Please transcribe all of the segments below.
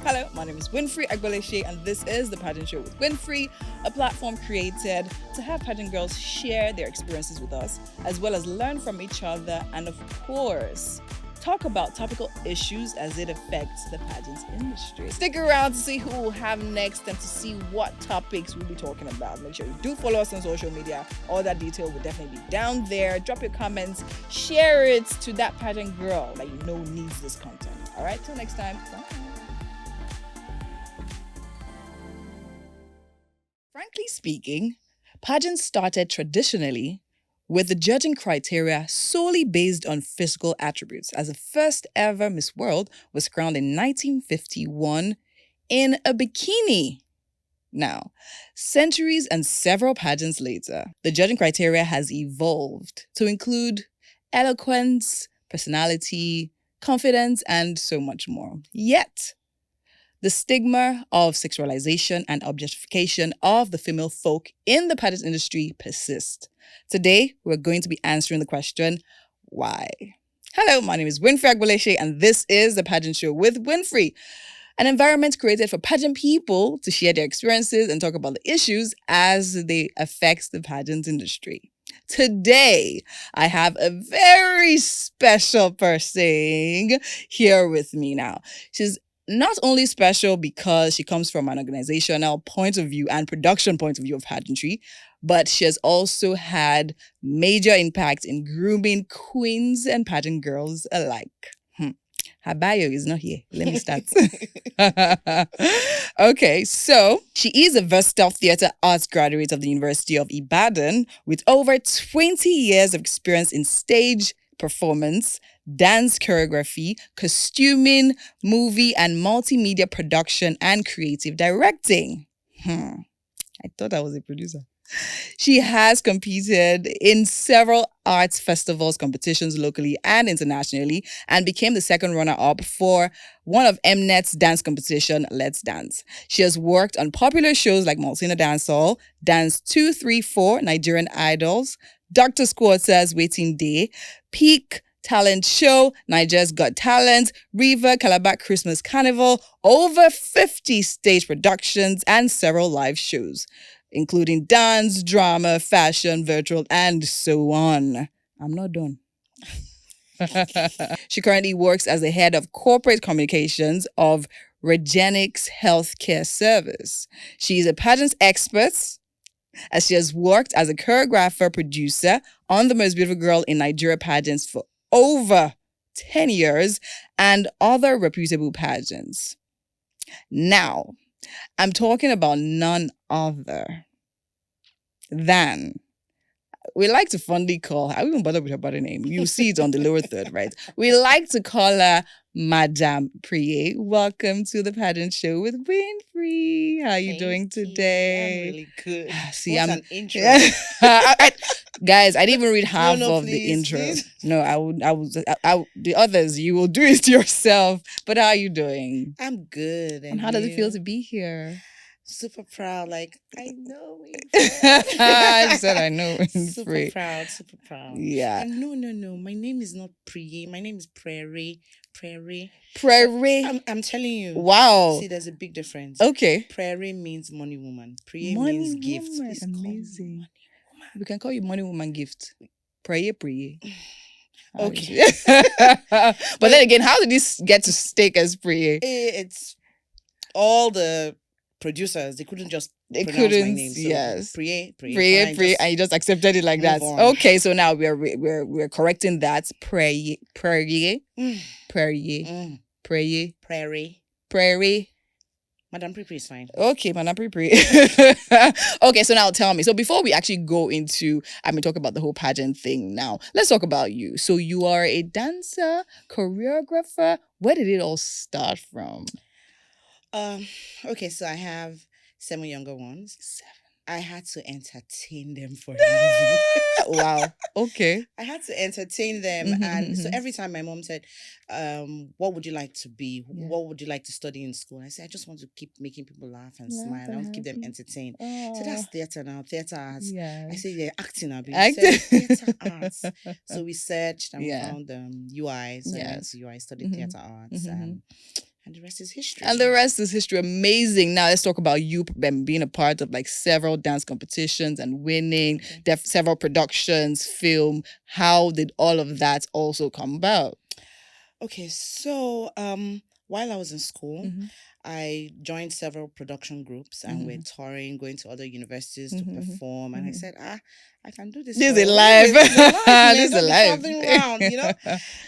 Hello, my name is Winfrey Agboleshe, and this is the Pageant Show with Winfrey, a platform created to have pageant girls share their experiences with us, as well as learn from each other, and of course, talk about topical issues as it affects the pageant industry. Stick around to see who we'll have next and to see what topics we'll be talking about. Make sure you do follow us on social media. All that detail will definitely be down there. Drop your comments, share it to that pageant girl that you know needs this content. All right, till next time. Bye. Frankly speaking, pageants started traditionally with the judging criteria solely based on physical attributes, as the first ever Miss World was crowned in 1951 in a bikini. Now, centuries and several pageants later, the judging criteria has evolved to include eloquence, personality, confidence, and so much more. Yet, the stigma of sexualization and objectification of the female folk in the pageant industry persists. Today, we're going to be answering the question, why? Hello, my name is Winfrey Agboleshe, and this is the Pageant Show with Winfrey, an environment created for pageant people to share their experiences and talk about the issues as they affect the pageant industry. Today, I have a very special person here with me now. She's not only special because she comes from an organizational point of view and production point of view of pageantry, but she has also had major impact in grooming queens and pageant girls alike. Her bio is not here. Let me start. Okay, so she is a versatile theatre arts graduate of the University of Ibadan with over 20 years of experience in stage performance, dance choreography, costuming, movie and multimedia production, and creative directing. I thought I was a producer. She has competed in several arts festivals, competitions locally and internationally, and became the second runner-up for one of Mnet's dance competition, Let's Dance. She has worked on popular shows like Maltina Dance Hall, Dance 234, Nigerian Idols, Doctor's Quarters, Waiting Day, Peak Talent Show, Nigeria's Got Talent, River Calabar Christmas Carnival, over 50 stage productions, and several live shows, including dance, drama, fashion, virtual, and so on. I'm not done. She currently works as the head of corporate communications of Regenix Healthcare Service. She is a pageant expert, as she has worked as a choreographer, producer on The Most Beautiful Girl in Nigeria pageants for over 10 years and other reputable pageants. Now, I'm talking about none other than, we like to fondly call her, I won't bother with her body name. You see it on the lower third, right? We like to call her Madame Preeye. Welcome to the Pageant Show with Winfrey. How are you doing today? I'm really good. See, What's I'm an intro? Guys, I didn't even read half No, of the please, intro. please. No, the others, you will do it yourself. But how are you doing? I'm good. And how does it feel to be here? Super proud. Like, I know I said I know. Super Winfrey. proud. Super proud. Yeah. And no. My name is not Preeye. My name is Preeye. Prairie. I'm telling you. Wow. See, there's a big difference. Okay. Preeye means money woman. Preeye Money means gift. woman. Please call me Amazing. money woman. We can call you money woman gift. Preye. Okay. But then again, how did this get to stake as Preye? It's all the producers. They couldn't just pronounce my name. So yes. Preeye, Preye, and you just accepted it like that. on. Okay, so now we're correcting that. Preye. Madam Prepri is fine. Okay, Madam Prepri. Okay, so now tell me. So before we actually go into, talk about the whole pageant thing now, let's talk about you. So you are a dancer, choreographer. Where did it all start from? Okay, so I have 7 younger ones. 7. I had to entertain them for a living. Wow. Okay. I had to entertain them. And so every time my mom said, what would you like to be? Yeah. What would you like to study in school? I said, I just want to keep making people laugh and smile. I want to keep them entertained. So that's theatre now, theatre arts. Yes. I said, yeah, acting now. Theatre arts. So we searched and we found UIs. So I went to UI, studied theatre arts. And the rest is history. And the rest is history. Amazing. Now let's talk about you being a part of like several dance competitions and winning, several productions, film. How did all of that also come about? Okay, so while I was in school, I joined several production groups and we're touring, going to other universities to perform. And I said, I can do this. This is life. This is life, man. This is life. Traveling around, you know.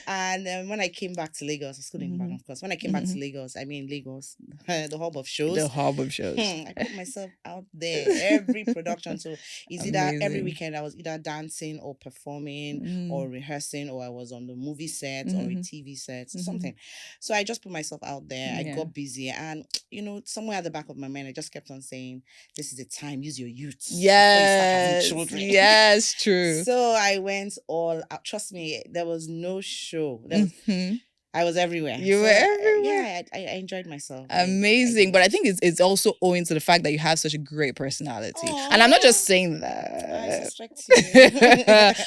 And when I came back to Lagos, I was still in Ibadan, of course. When I came back to Lagos, Lagos, the hub of shows. The hub of shows. I put myself out there every production. So it's either every weekend I was either dancing or performing or rehearsing, or I was on the movie set or a TV set, something. So I just put myself out there. I got busy, and somewhere at the back of my mind, I just kept on saying, "This is the time. Use your youth. Yes, before you start having children." Yes, true. So I went all out. Trust me, there was no show. I was everywhere. You were everywhere. Yeah, I enjoyed myself. Amazing. But I think it's also owing to the fact that you have such a great personality. Aww. And I'm not just saying that. I suspect you.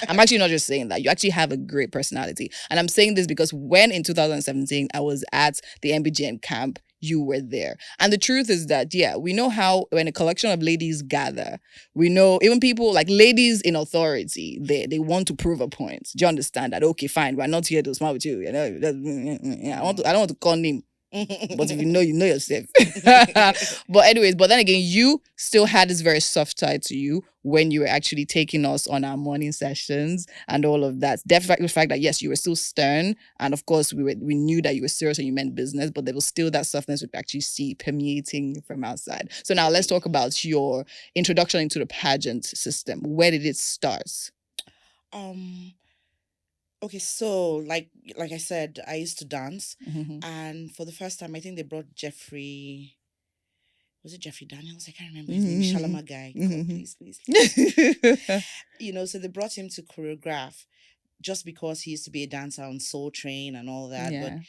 I'm actually not just saying that. You actually have a great personality. And I'm saying this because when in 2017 I was at the MBGN camp, you were there. And the truth is that, we know how when a collection of ladies gather, we know even people like ladies in authority, they want to prove a point. Do you understand that? Okay, fine, we're not here to smile with you. I don't want to call him. But if you know yourself. But anyways, but then again, you still had this very soft side to you when you were actually taking us on our morning sessions and all of that. Definitely the fact that yes, you were still stern, and of course we knew that you were serious and you meant business, but there was still that softness we could actually see permeating from outside. So now let's talk about your introduction into the pageant system. Where did it start? Okay, so like I said, I used to dance, and for the first time, I think they brought Jeffrey. Was it Jeffrey Daniels? I can't remember his name. Shalama guy. God, please. So they brought him to choreograph just because he used to be a dancer on Soul Train and all that. But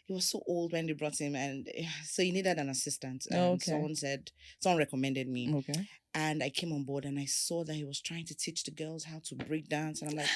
he was so old when they brought him, and so he needed an assistant. And someone recommended me. Okay. And I came on board and I saw that he was trying to teach the girls how to break dance. And I'm like,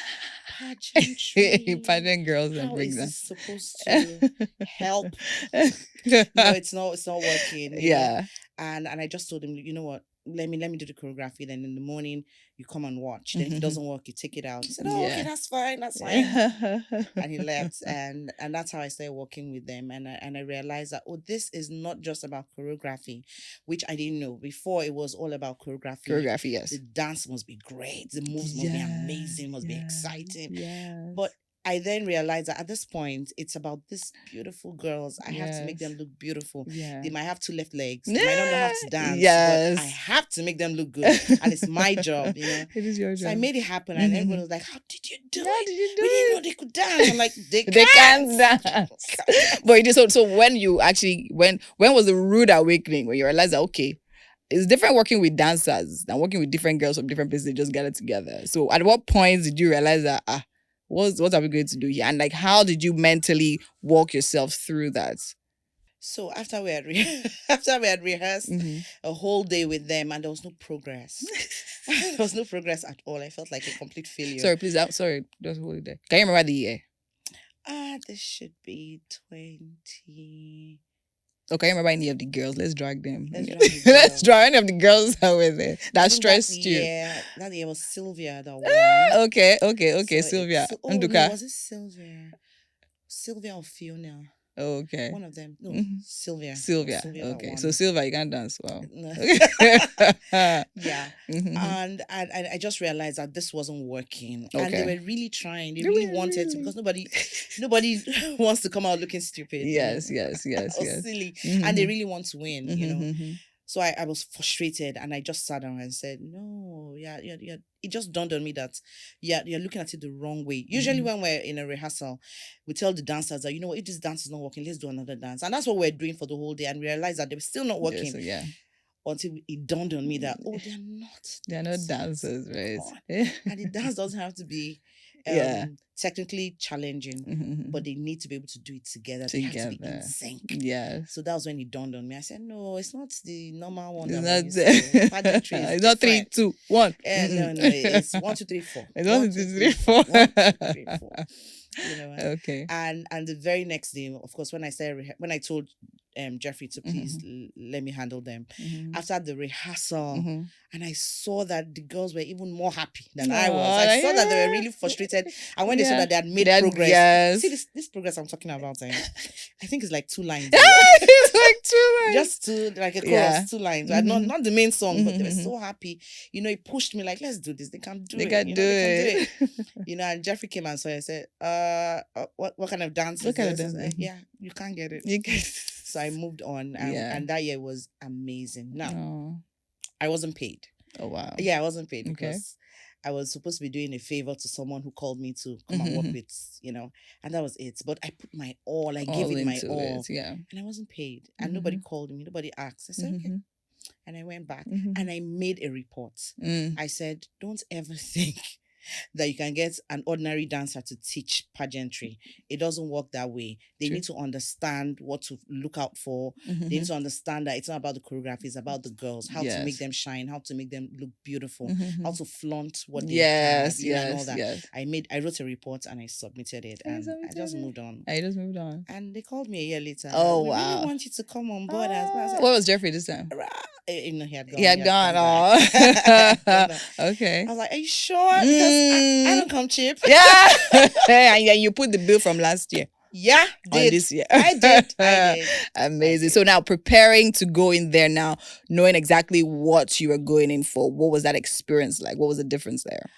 pageantry. Pageant girls and how break is dance. this supposed to help? It's not working. You know? And I just told him, you know what? Let me do the choreography. Then in the morning, you come and watch. Then if it doesn't work, you take it out. He said, okay, that's fine. And he left. And that's how I started working with them. And I realized that, this is not just about choreography, which I didn't know. Before, it was all about choreography. Choreography, yes. The dance must be great. The moves must be amazing, must be exciting. Yes. But I then realized that at this point, it's about these beautiful girls. I have to make them look beautiful. They might have two left legs. They might not know how to dance. But I have to make them look good. And it's my job, It is your job. So I made it happen. And everyone was like, how did you do it? How did you do we didn't it? know they could dance. I'm like, they can't dance. But it is so when you actually, when was the rude awakening when you realized that, okay, it's different working with dancers than working with different girls from different places. They just get it together. So at what point did you realize that, what are we going to do here? And like, how did you mentally walk yourself through that? So after we had rehearsed a whole day with them, and there was no progress. There was no progress at all. I felt like a complete failure. Sorry, please. Sorry, just hold it there. Can you remember the year? This should be 20. Okay, I remember any of the girls. Let's drag them. Let's drag any of the girls that were there. That stressed you. That year was Sylvia that won. Okay. So Sylvia. No, was it Sylvia? Sylvia or Fiona? Oh, okay. One of them. No, Sylvia. Okay. So Sylvia, you can dance. Wow. Yeah. And I just realized that this wasn't working. Okay. And they were really trying. They really wanted to, because nobody wants to come out looking stupid. Yes. Silly. And they really want to win, you know. So I was frustrated, and I just sat down and said, no, it just dawned on me that you're looking at it the wrong way. Usually when we're in a rehearsal, we tell the dancers that, if this dance is not working, let's do another dance. And that's what we're doing for the whole day, and we realized that they were still not working. Until it dawned on me that, they're not dancers, right? And the dance doesn't have to be technically challenging, but they need to be able to do it together. They have to be in sync. Yes. So that was when it dawned on me. I said, no, it's not the normal one. It's not 3, 2, 1. No, it's 1, 2, 3, 4. It's 1, 2, 3, 4. 1, 2, 3, 4. Okay. And the very next day, of course, when I told Jeffrey to please let me handle them. After the rehearsal, and I saw that the girls were even more happy than I was. I saw that they were really frustrated. And when they saw that they had made progress, see this progress I'm talking about, I think it's like 2 lines. It's like 2 lines. Just like a chorus, 2 lines. Not the main song, but they were so happy. It pushed me like, let's do this. They can do it. They can do it. And Jeffrey came and saw it. I said, what kind of dance is this? Yeah, you can't get it. So I moved on, and that year was amazing. Now, I wasn't paid. Oh, wow. Yeah, I wasn't paid because I was supposed to be doing a favor to someone who called me to come and work with, and that was it. But I put my all, I gave it my all. And I wasn't paid. And nobody called me, nobody asked. I said, okay. And I went back and I made a report. I said, don't ever think that you can get an ordinary dancer to teach pageantry. It doesn't work that way. They need to understand what to look out for. They need to understand that it's not about the choreography, it's about the girls, how to make them shine, how to make them look beautiful, how to flaunt what they have, and all that. I wrote a report and I submitted it, and I just moved on. And they called me a year later. Oh, we wow. really want you to come on board. What was Jeffrey this time? He had gone. He had gone. Okay. I was like, are you sure? Because I don't come cheap. Yeah. And you put the bill from last year. Yeah, on this year. I did. Amazing. So now preparing to go in there now, knowing exactly what you were going in for. What was that experience like? What was the difference there?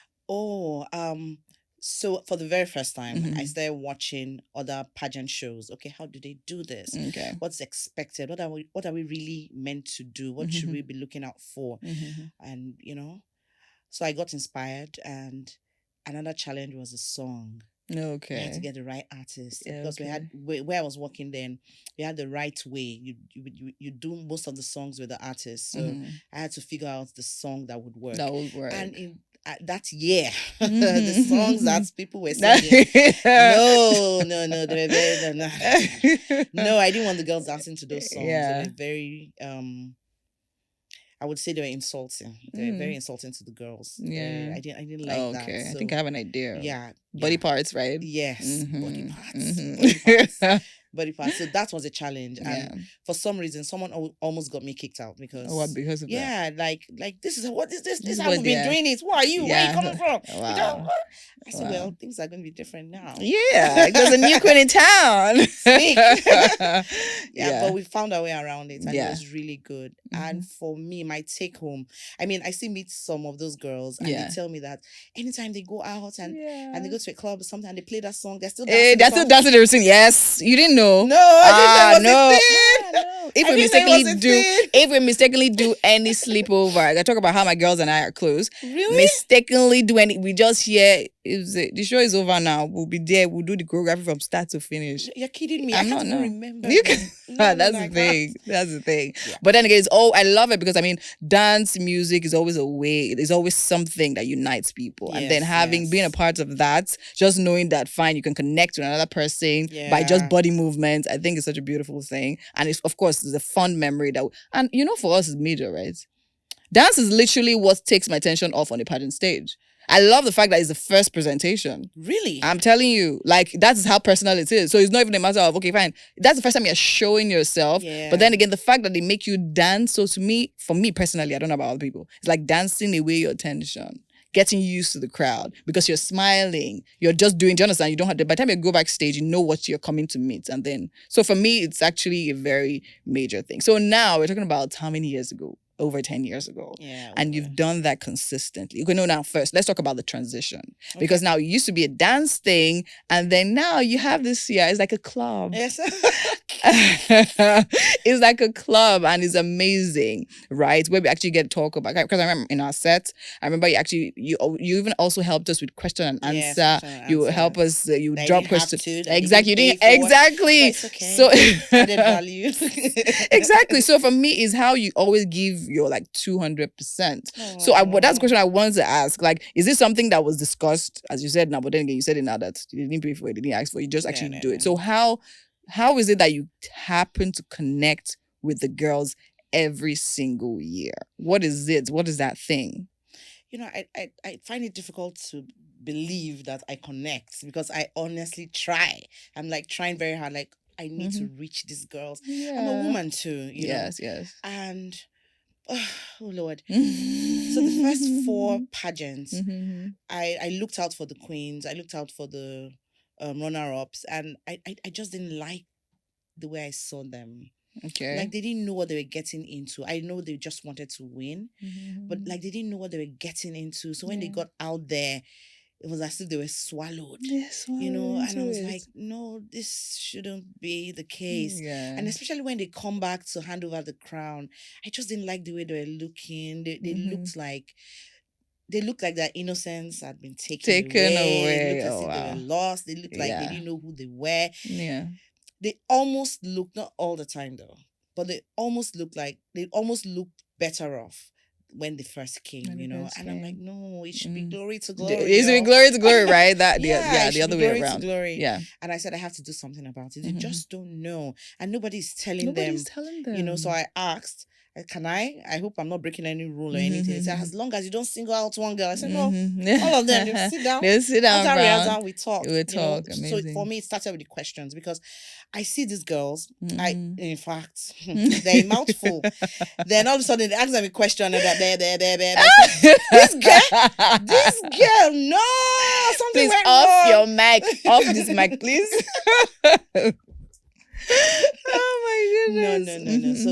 So for the very first time, I started watching other pageant shows. Okay, how do they do this? Okay. What's expected? What are we really meant to do? What should we be looking out for? And so I got inspired, and another challenge was a song. Okay. We had to get the right artist, because we had where I was working then, we had the right way. You do most of the songs with the artist, so I had to figure out the song that would work. And in that year, the songs that people were singing, no, they were very no. I didn't want the girls dancing to those songs. They were very I would say they were insulting. They were very insulting to the girls. I didn't like that. Okay, so, I think I have an idea. Yeah. Body parts, right? Yes, body parts. Body parts. So that was a challenge, and for some reason, someone almost got me kicked out because. Oh, because of that? Yeah, like this is what is this? This is how we've been doing it. Who are you? Where are you coming from? Wow. I said, well, things are going to be different now. Yeah, there's a new queen in town. But we found our way around it, and it was really good. And for me, my take home, I mean, I still meet some of those girls, and they tell me that anytime they go out and they go to a club or something, and they play that song, they're still dancing. They're still dancing everything. Yes, you didn't know. No, I didn't know. If we mistakenly do any sleepover, I talk about how my girls and I are close. Really? Mistakenly do any, we just hear the show is over now. We'll be there. We'll do the choreography from start to finish. You're kidding me. I can't even remember. That's the thing. That's the thing. Yeah. But then again, I love it because I mean, dance music is always a way. It's always something that unites people. Yes, and then being a part of that, just knowing that fine, you can connect with another person by just body movements. I think it's such a beautiful thing. And it's, of course, it's a fun memory and for us it's major, right? Dance is literally what takes my attention off on a pageant stage. I love the fact that it's the first presentation. Really? I'm telling you, like, that's how personal it is. So it's not even a matter of, okay, fine, that's the first time you're showing yourself. Yeah. But then again, the fact that they make you dance, so for me personally, I don't know about other people, it's like dancing away your tension, getting used to the crowd because you're smiling, you're just doing, do you understand? You don't have to, by the time you go backstage, you know what you're coming to meet. And then, so for me, it's actually a very major thing. So now we're talking about how many years ago? Over 10 years ago. Yeah, and you've done that consistently. Okay, no, now first, let's talk about the transition. Okay. Because now it used to be a dance thing, and then now you have this year, it's like a club. Yes. It's like a club, and it's amazing, right? Where we actually get to talk about, because I remember in our set, I remember you even also helped us with question and answer. Yes, you help us, you drop questions. Exactly. You didn't, exactly. It's okay. So added value. Exactly. So for me, is how you always give your like 200%. So that's the question I wanted to ask. Like, is this something that was discussed, as you said now, but then again, you said it now that you didn't pay for it, you didn't ask for it, you just actually do it. So how is it that you happen to connect with the girls every single year? What is it? What is that thing? I find it difficult to believe that I connect because I honestly try. I'm like trying very hard. Like, I need to reach these girls. Yeah. I'm a woman too, you know. Yes. And oh Lord. So the first 4 pageants, I looked out for the queens, I looked out for the runner-ups, and I just didn't like the way I saw them. Okay. Like, they didn't know what they were getting into. I know they just wanted to win, but like, they didn't know what they were getting into. So when they got out there, it was as if they were swallowed, you know. And I was like, no, this shouldn't be the case. Yeah. And especially when they come back to hand over the crown, I just didn't like the way they were looking. They looked like their innocence had been taken away. They looked as if they were lost. They looked like they didn't know who they were. Yeah. They almost looked, not all the time though, but they almost looked better off when they first came, you know. And I'm like, no, it should be glory to glory. It should be glory to glory, right? That the other way around. To glory. Yeah. And I said, I have to do something about it. They just don't know, and nobody's telling them. You know. So I asked, can I hope I'm not breaking any rule or anything. He said, as long as you don't single out one girl. I said, no, all of them, they'll sit down. They'll sit down. After we talk. We talk. So for me, it started with the questions, because I see these girls. In fact, they're a mouthful. Then all of a sudden they ask them a question, and this girl, no, something please went off wrong. your mic, off this mic, please. Oh my goodness. No. So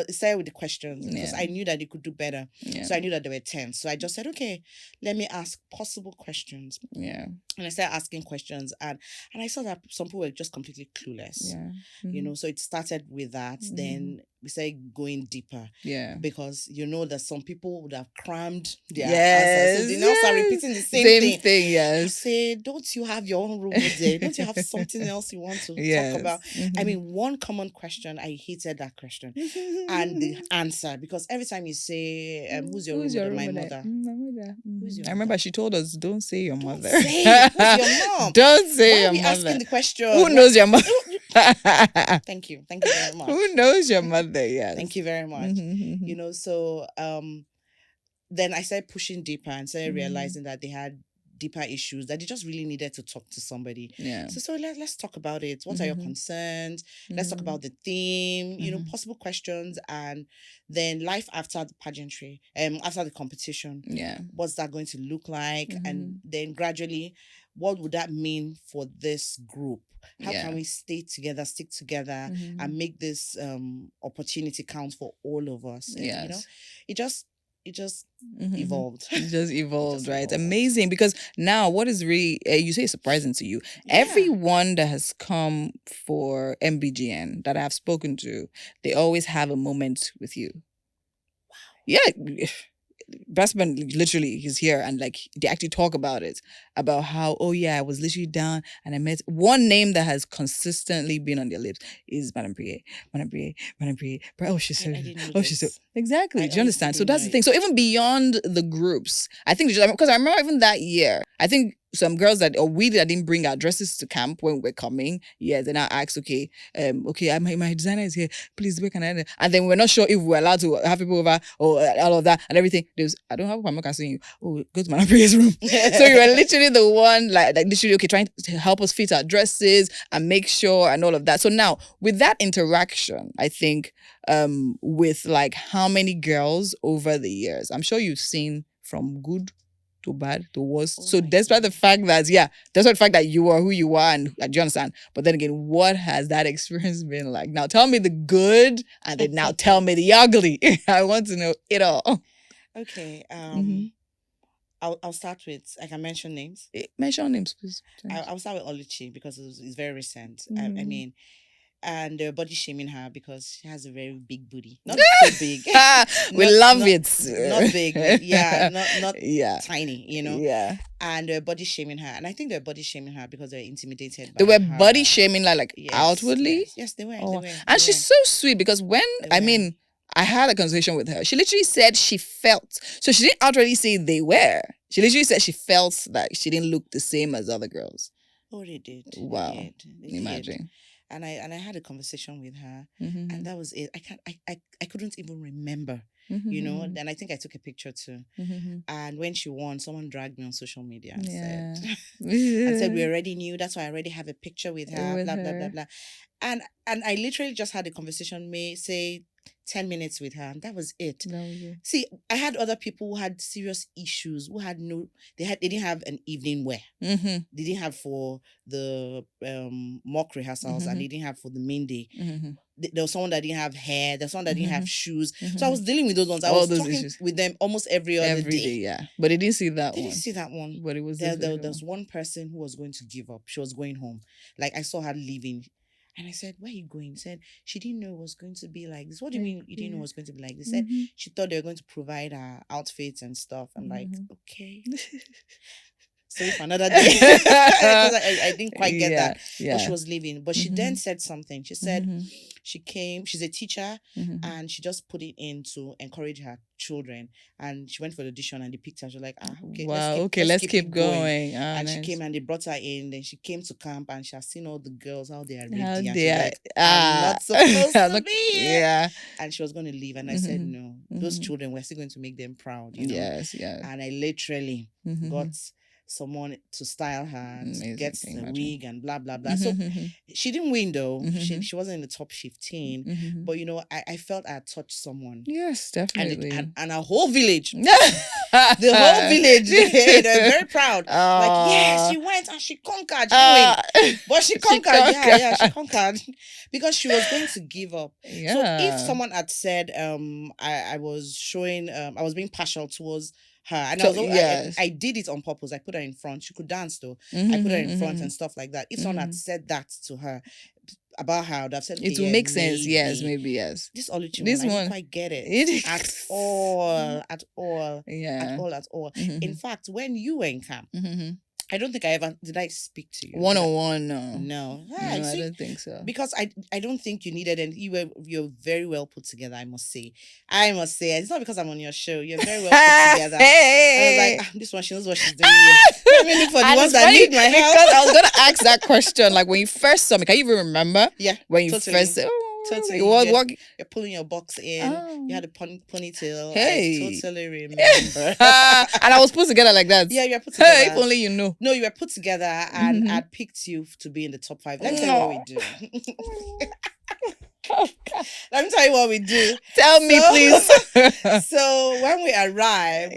it started with the questions, because I knew that they could do better. So I knew that they were 10. So I just said, okay, let me ask possible questions. Yeah. And I started asking questions, and I saw that some people were just completely clueless. Yeah. You know, so it started with that. Then we started going deeper. Yeah. Because you know that some people would have crammed their answers. So they now start repeating the same thing. Yes. I say, don't you have your own rule there? Don't you have something else you want to talk about? I mean, one common question, I hated that question. And the answer, because every time you say, who's your role model? My mother. My mother. Who's your I remember she told us, don't say your mother. Don't say it. Who's your mom? Don't say your mother. Why are we asking the question? Who knows your mother? Thank you very much. Who knows your mother? Yes. Thank you very much. You know, so then I started pushing deeper and started realizing that they had deeper issues, that they just really needed to talk to somebody. Yeah. So let's talk about it. What are your concerns? Let's talk about the theme, you know, possible questions, and then life after the pageantry, after the competition. Yeah. What's that going to look like? And then gradually, what would that mean for this group? How can we stick together and make this opportunity count for all of us? And, you know, it just evolved. It just evolved, right? Amazing. Because now, what is really, you say surprising to you, everyone that has come for MBGN that I have spoken to, they always have a moment with you. Wow. Yeah. Bassman literally is here, and like they actually talk about it, about how, oh yeah, I was literally down and I met one name that has consistently been on their lips is Madam Preeye. Oh, she's so, exactly. Do you understand? So that's the thing. So even beyond the groups, I think, because I remember even that year, I think some girls that didn't bring our dresses to camp when we were coming. Yeah, then I asked, okay, my designer is here. Please, where can I? And then we're not sure if we're allowed to have people over or all of that and everything. I don't have a problem seeing you. Oh, go to Madam Preeye's room. So you were literally the one, like literally, okay, trying to help us fit our dresses and make sure and all of that. So now with that interaction, I think with like how many girls over the years, I'm sure you've seen from good to bad to worse. So despite the fact that, you are who you are, and do you understand? But then again, what has that experience been like? Now tell me the good, and then now tell me the ugly. I want to know it all. Okay. I'll start with, I can mention names. Mention names, please. I'll start with Oluchi, because it's very recent. I mean, and body shaming her because she has a very big booty. Not so big. We love it. Not big. Not tiny, you know. Yeah. And body shaming her. And I think they're body shaming her because they're intimidated by her. Body shaming her outwardly? Yes, they were. And she's so sweet, because when, I had a conversation with her. She literally said she felt. So she didn't outrightly say they were. She literally said she felt that she didn't look the same as other girls. Oh, they did. Wow. They Imagine. did. And I had a conversation with her, and that was it. I couldn't even remember, and I think I took a picture too. And when she won, someone dragged me on social media and said we already knew. That's why I already have a picture with her. Blah blah blah blah. And I literally just had a conversation, say 10 minutes with her, and that was it. See, I had other people who had serious issues, who had they didn't have an evening wear. They didn't have for the mock rehearsals, and they didn't have for the main day. There was someone that didn't have hair. There was someone that didn't have shoes. So I was dealing with those ones. I was talking with them almost every other day. Yeah. But they didn't see that one. They didn't see that one. But it was there was one person who was going to give up. She was going home. Like, I saw her leaving. And I said, where are you going? She said, she didn't know it was going to be like this. What do you mean you didn't know it was going to be like this? Said she thought they were going to provide her outfits and stuff. I'm like, okay. Sorry for another day. I didn't quite get that. Yeah. But she was leaving. But she then said something. She said she's a teacher, and she just put it in to encourage her children. And she went for the audition, and they picked her. She was like, okay, wow, let's keep going. And nice. She came, and they brought her in. Then she came to camp, and she has seen all the girls, how they are ready. And she's like, I'm not supposed to be here. Yeah. And she was going to leave. And I said, no, those children, we're still going to make them proud. Yes. And I literally got someone to style her and get the wig and blah blah blah. So she didn't win though. She wasn't in the top 15. But I felt I had touched someone. Yes, definitely. And our whole village, the whole village, they were very proud. Like, yes, she went and she conquered. She didn't win, but she conquered. She conquered because she was going to give up. Yeah. So if someone had said, I was showing, I was being partial towards her, and I did it on purpose. I put her in front. She could dance though. I put her in front and stuff like that. If someone had said that to her about her, I would have said, it will make sense. Yes, maybe yes. This Oluchi one, I didn't quite get it at all. Yeah, at all. In fact, when you were in camp, I don't think did I speak to you? One-on-one, no. I don't think so. Because I don't think you needed, and you're very well put together, I must say. It's not because I'm on your show. You're very well put together. I was like, this one, she knows what she's doing. Let me look for the ones that need my help. Because I was going to ask that question, like when you first saw me, can you even remember? Yeah, when you first said, totally. You're pulling your box in. You had a ponytail. Hey. I totally remember. And I was put together like that. Yeah, you were put together. Hey, if only you know. No, you were put together, and I'd picked you to be in the top 5. Let me tell you what we do. Let me tell you what we do. Tell me, please. So when we arrive,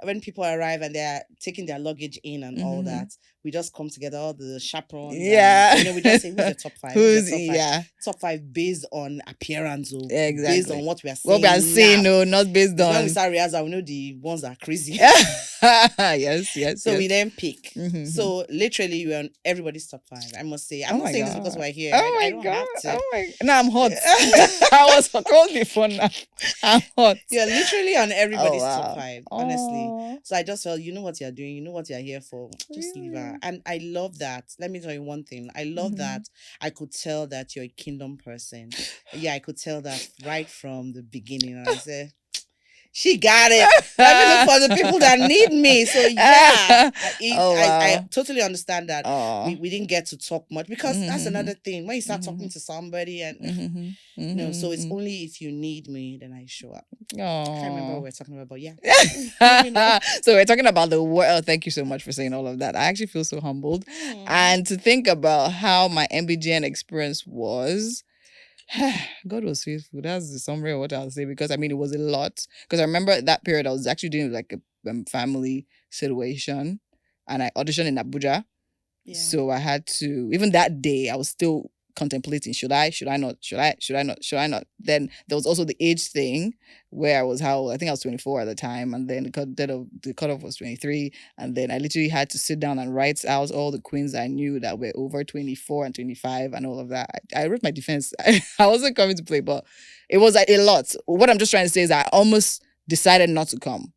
when people arrive and they're taking their luggage in and all that, we just come together, all the chaperones. Yeah. And, we just say, who's the top 5? Who's the top 5? Yeah. Top 5 based on appearance, or exactly. based on what we are saying. What we are saying, no, not based on. When we start rehearsal, we know the ones that are crazy. yes. So we then pick. So literally, you're on everybody's top 5. I must say. I'm not saying this because we're here. I don't have to. No, I'm hot. I was cold before now. I'm hot. You're literally on everybody's top 5, honestly. So I just felt, you know what you're doing, you know what you're here for. Just leave her. And I love that. Let me tell you one thing. I love that I could tell that you're a kingdom person. Yeah, I could tell that right from the beginning. And I said, she got it. Let me look for the people that need me. So yeah, I totally understand that we didn't get to talk much, because that's another thing. When you start talking to somebody and so it's only if you need me then I show up. I can't remember what we're talking about, but yeah. So we're talking about the world. Thank you so much for saying all of that. I actually feel so humbled. And to think about how my MBGN experience was. God was faithful. That's the summary of what I'll say, because I mean it was a lot. Because I remember that period I was actually doing like a family situation, and I auditioned in Abuja. Yeah. So I had to, even that day I was still contemplating, should I not? Then there was also the age thing, where I was I think I was 24 at the time, and then the cutoff was 23, and then I literally had to sit down and write out all the queens I knew that were over 24 and 25 and all of that. I wrote my defense. I wasn't coming to play, but it was like a lot. What I'm just trying to say is I almost decided not to come.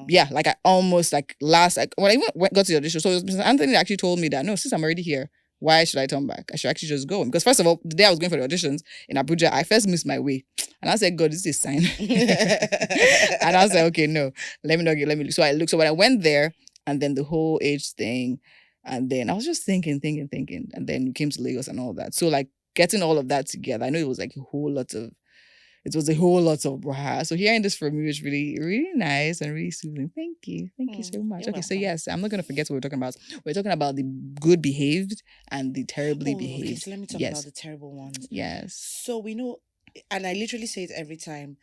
Yeah, like I almost when I even got to the audition, so Anthony actually told me that, no, since I'm already here, why should I turn back? I should actually just go. Because first of all, the day I was going for the auditions in Abuja, I first missed my way. And I said, God, this is a sign. And I was like, okay, no, let me. So I looked. So when I went there, and then the whole age thing, And then I was just thinking. And then we came to Lagos and all that. So like getting all of that together, I know it was like a whole lot of braha. So hearing this from you is really, really nice and really soothing. Thank you. Thank you so much. Okay, welcome. so yes, I'm not going to forget what we're talking about. We're talking about the good behaved and the terribly behaved. Okay, so let me talk about the terrible ones. Yes. So we know, and I literally say it every time,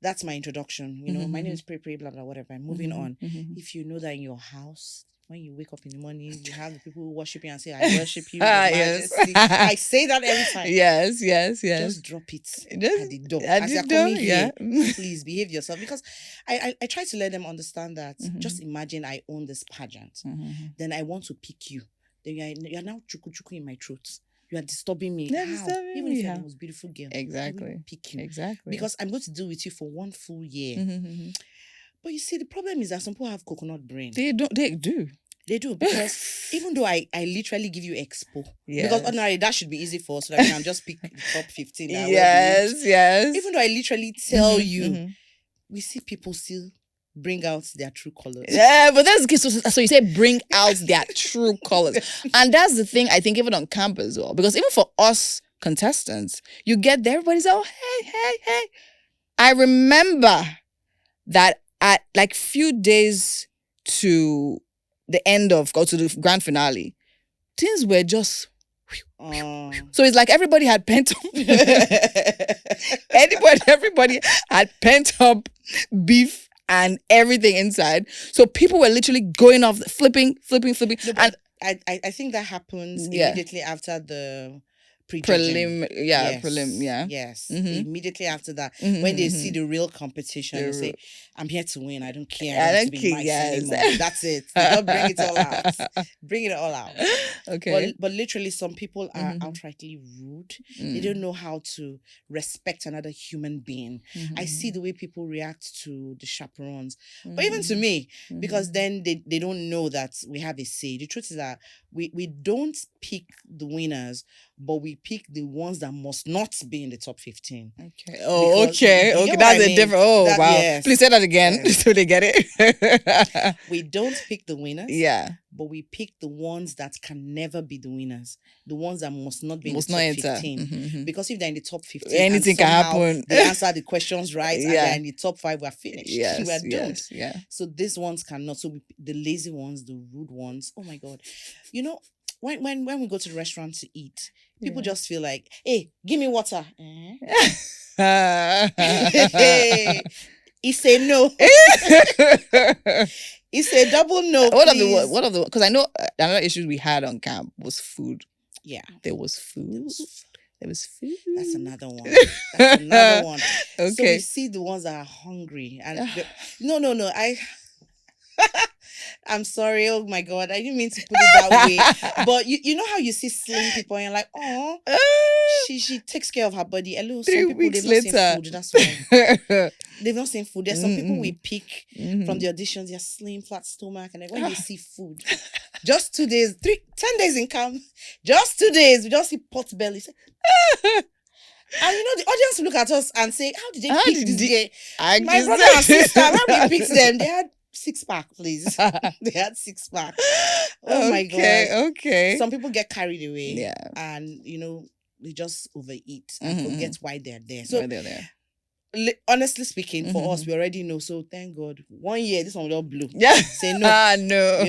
that's my introduction. You know, my name is Preeye, blah, blah, whatever. I'm moving on. If you know that in your house, when you wake up in the morning, you have the people who worship you and say, I worship you, Your Majesty. I say that every time. Yes. Just drop it at the door. As you're coming here, please behave yourself. Because I try to let them understand that, just imagine I own this pageant. Then I want to pick you. Then you're now chuku in my throat. You are disturbing me. Even if you're the most beautiful girl. Exactly. I will pick you. Exactly. Because I'm going to deal with you for 1 full year. But you see, the problem is that some people have coconut brain. They do. They do, because even though I literally give you expo, because ordinarily that should be easy for us, so that we can just pick the top 15. Yes. Even though I literally tell you, we see people still bring out their true colors. Yeah, but that's so you say bring out their true colors, and that's the thing I think even on camp as well, because even for us contestants, you get there, everybody's oh hey. I remember that at like few days to the end of to the grand finale, things were just so it's like everybody had pent up everybody had pent up beef and everything inside. So people were literally going off, flipping. No, and I think that happens immediately after the prelim. Yes. Immediately after that, when they see the real competition, they say, I'm here to win. I don't care. I don't care. Anymore. That's it. Don't bring it all out. Bring it all out. Okay. But literally, some people are outrightly rude. They don't know how to respect another human being. I see the way people react to the chaperones. But even to me, because then they don't know that we have a say. The truth is that we don't pick the winners, but we pick the ones that must not be in the top 15. Okay. Oh, because, okay. That's a different. Oh, wow. Yes. Please say that again so they get it. We don't pick the winners. Yeah. But we pick the ones that can never be the winners. The ones that must not be in the top 15. Because if they're in the top 15, anything can happen. They answer the questions right, and they're in the top 5, we're finished. Yes, we're doomed. Yeah. So these ones cannot. So the lazy ones, the rude ones. Oh my God. You know, when we go to the restaurant to eat, people just feel like, hey, give me water. He say no. It's a double no. What of the because I know another issue we had on camp was food. Yeah. There was food. That's another one. Okay. So we see the ones that are hungry. And no. I'm sorry. Oh my God. I didn't mean to put it that way. But you know how you see slim people and you're like, oh, she takes care of her body. Hello, 3 some people, weeks they've later. not seen food. That's why. They've not seen food. There's some people we pick from the auditions. They're slim, flat stomach. And then when they see food, just 2 days, 10 days in camp, just 2 days, we just see pot belly. And you know, the audience will look at us and say, how did they pick this guy? My brother and sister, how they picked them? They had 6-pack, please. They had 6-pack. Oh my God. Okay. Some people get carried away. Yeah. And, you know, they just overeat and forget why they're there. So, why they're there. Honestly speaking, for us, we already know. So, thank God. 1 year, this one will all blue. Yeah. Say no. No.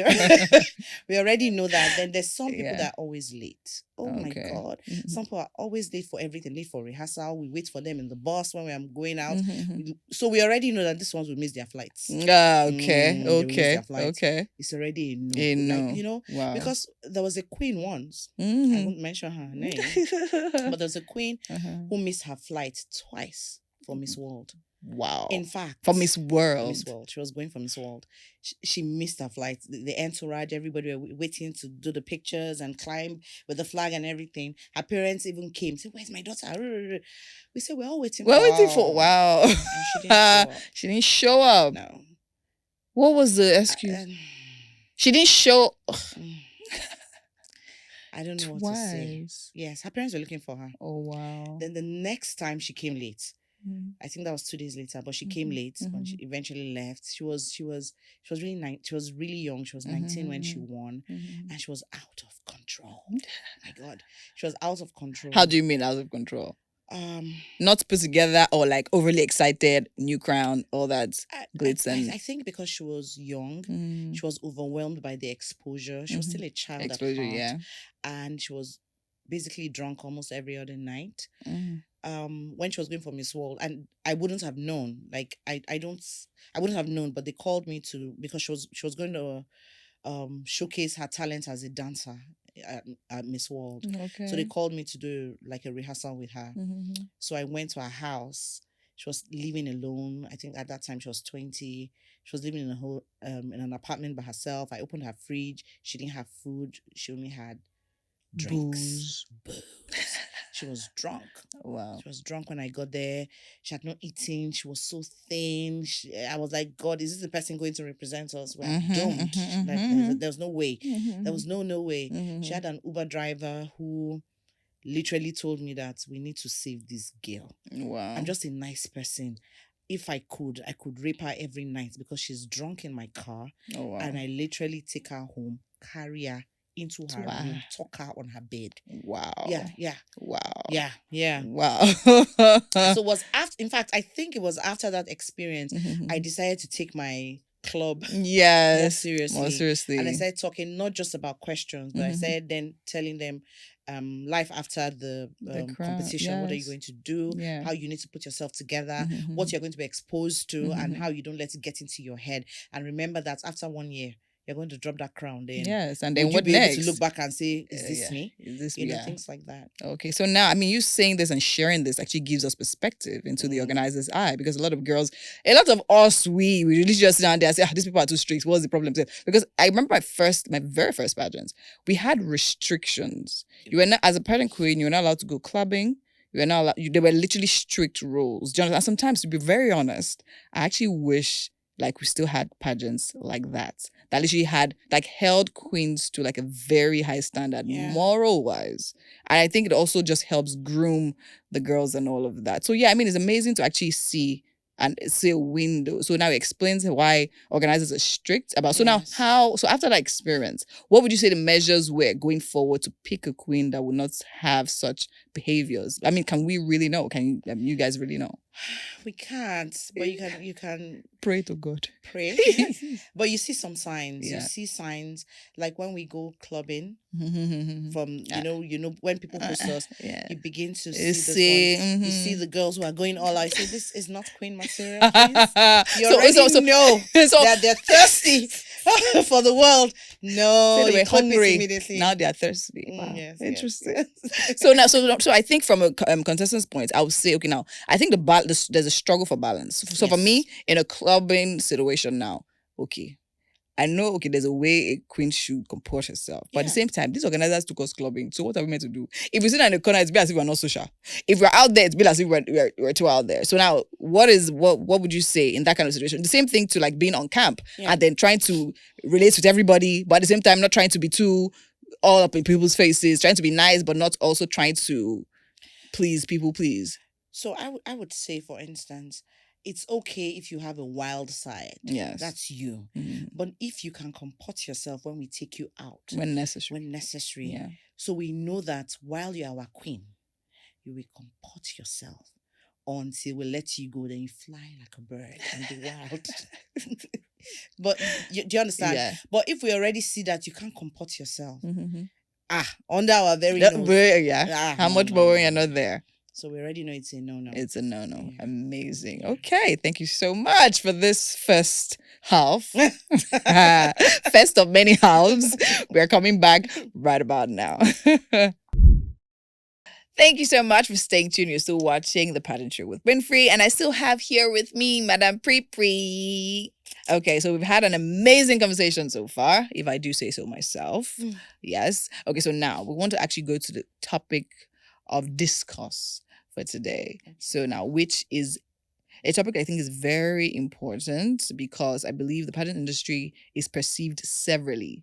We already know that. Then there's some people that are always late. Oh my God. Some people are always late for everything. Late for rehearsal. We wait for them in the bus when we are going out. So we already know that these ones will miss their flights. Okay. It's already a no. A no. Like, you know, because there was a queen once. I won't mention her name. But there's a queen who missed her flight twice for Miss World. Wow. In fact, for Miss World. Miss World. She was going for Miss World. She missed her flight. The entourage, everybody were waiting to do the pictures and climb with the flag and everything. Her parents even came. Said, where's my daughter? We said, we're all waiting for her. We're waiting for, wow. And she didn't show up. She didn't show up. No. What was the excuse? She didn't show. I don't know what to say. Yes, her parents were looking for her. Oh, wow. Then the next time she came late, I think that was 2 days later, but she came late, but she eventually left. She was really young. She was 19 when she won, and she was out of control. Oh my God, she was out of control. How do you mean out of control? Not put together or like overly excited, new crown, all that glitz and... I think because she was young, she was overwhelmed by the exposure. She was still a child at heart, and she was basically drunk almost every other night. When she was going for Miss World, and I wouldn't have known. Like I wouldn't have known, but they called me because she was going to showcase her talent as a dancer at Miss World. Okay. So they called me to do like a rehearsal with her. So I went to her house. She was living alone. I think at that time she was 20. She was living in an apartment by herself. I opened her fridge. She didn't have food. She only had drinks. Booze. She was drunk. Wow. She was drunk when I got there. She had not eaten. She was so thin. I was like, God, is this the person going to represent us? We're doomed. Like, there's no way. There was no way. She had an Uber driver who literally told me that we need to save this girl. Wow. I'm just a nice person. If I could rape her every night because she's drunk in my car. Oh, wow. And I literally take her home, carry her into her room, tuck her on her bed. Wow. Yeah. Wow. Yeah. Wow. So it was after, in fact, I think it was after that experience, I decided to take my club more seriously. And I started talking not just about questions, but I started then telling them life after the competition. What are you going to do? How you need to put yourself together, what you're going to be exposed to, and how you don't let it get into your head. And remember that after 1 year, you're going to drop that crown then. Yes, and then what next? Would you be able to look back and say, is this me? Is this me? Things like that. Okay, so now, I mean, you saying this and sharing this actually gives us perspective into the organizer's eye, because a lot of us, we really just sit down there and say, these people are too strict. What's the problem? Because I remember my very first pageants, we had restrictions. You were not, as a pageant queen, you were not allowed to go clubbing. You were not allowed, there were literally strict rules. And sometimes, to be very honest, I actually wish like we still had pageants like that literally had like held queens to like a very high standard, moral wise. And I think it also just helps groom the girls and all of that. So yeah, I mean, it's amazing to actually see a window. So now it explains why organizers are strict about. So now so after that experience, what would you say the measures were going forward to pick a queen that would not have such behaviors? I mean, can we really know? Can you guys really know? We can't, but you can pray to God. Pray. But you see some signs. You see signs like when we go clubbing from you know when people post us, you begin to see you see the girls who are going all out. Say this is not queen material, please. You already know that they're thirsty for the world. No, they were hungry. Immediately. Now they are thirsty. Wow. Yes, interesting. Yes. So I think from a contestant's point, I would say, okay, now I think there's a struggle for balance. So for me, in a clubbing situation now, okay, I know, okay, there's a way a queen should comport herself. But at the same time, these organizers took us clubbing. So what are we meant to do? If we sit in the corner, it's be as if we're not social. If we're out there, it's be as if we're too out there. So now, what would you say in that kind of situation? The same thing to like being on camp and then trying to relate with everybody, but at the same time, not trying to be too all up in people's faces, trying to be nice, but not also trying to please people, please. So I would say, for instance, it's okay if you have a wild side. Yes. That's you. Mm-hmm. But if you can comport yourself when we take you out. When necessary. Yeah. So we know that while you're our queen, you will comport yourself until we let you go. Then you fly like a bird and be wild. But do you understand? Yeah. But if we already see that you can't comport yourself, under our very nose. How much more you're not there? So we already know it's a no-no. It's a no-no. Yeah. Amazing. Okay. Thank you so much for this first half. First of many halves. We're coming back right about now. Thank you so much for staying tuned. You're still watching The Pageant Show with Winfrey. And I still have here with me, Madame Preeye. Okay, so we've had an amazing conversation so far, if I do say so myself. Yes. Okay, so now we want to actually go to the topic of discourse for today. So now, which is a topic I think is very important because I believe the pageant industry is perceived severally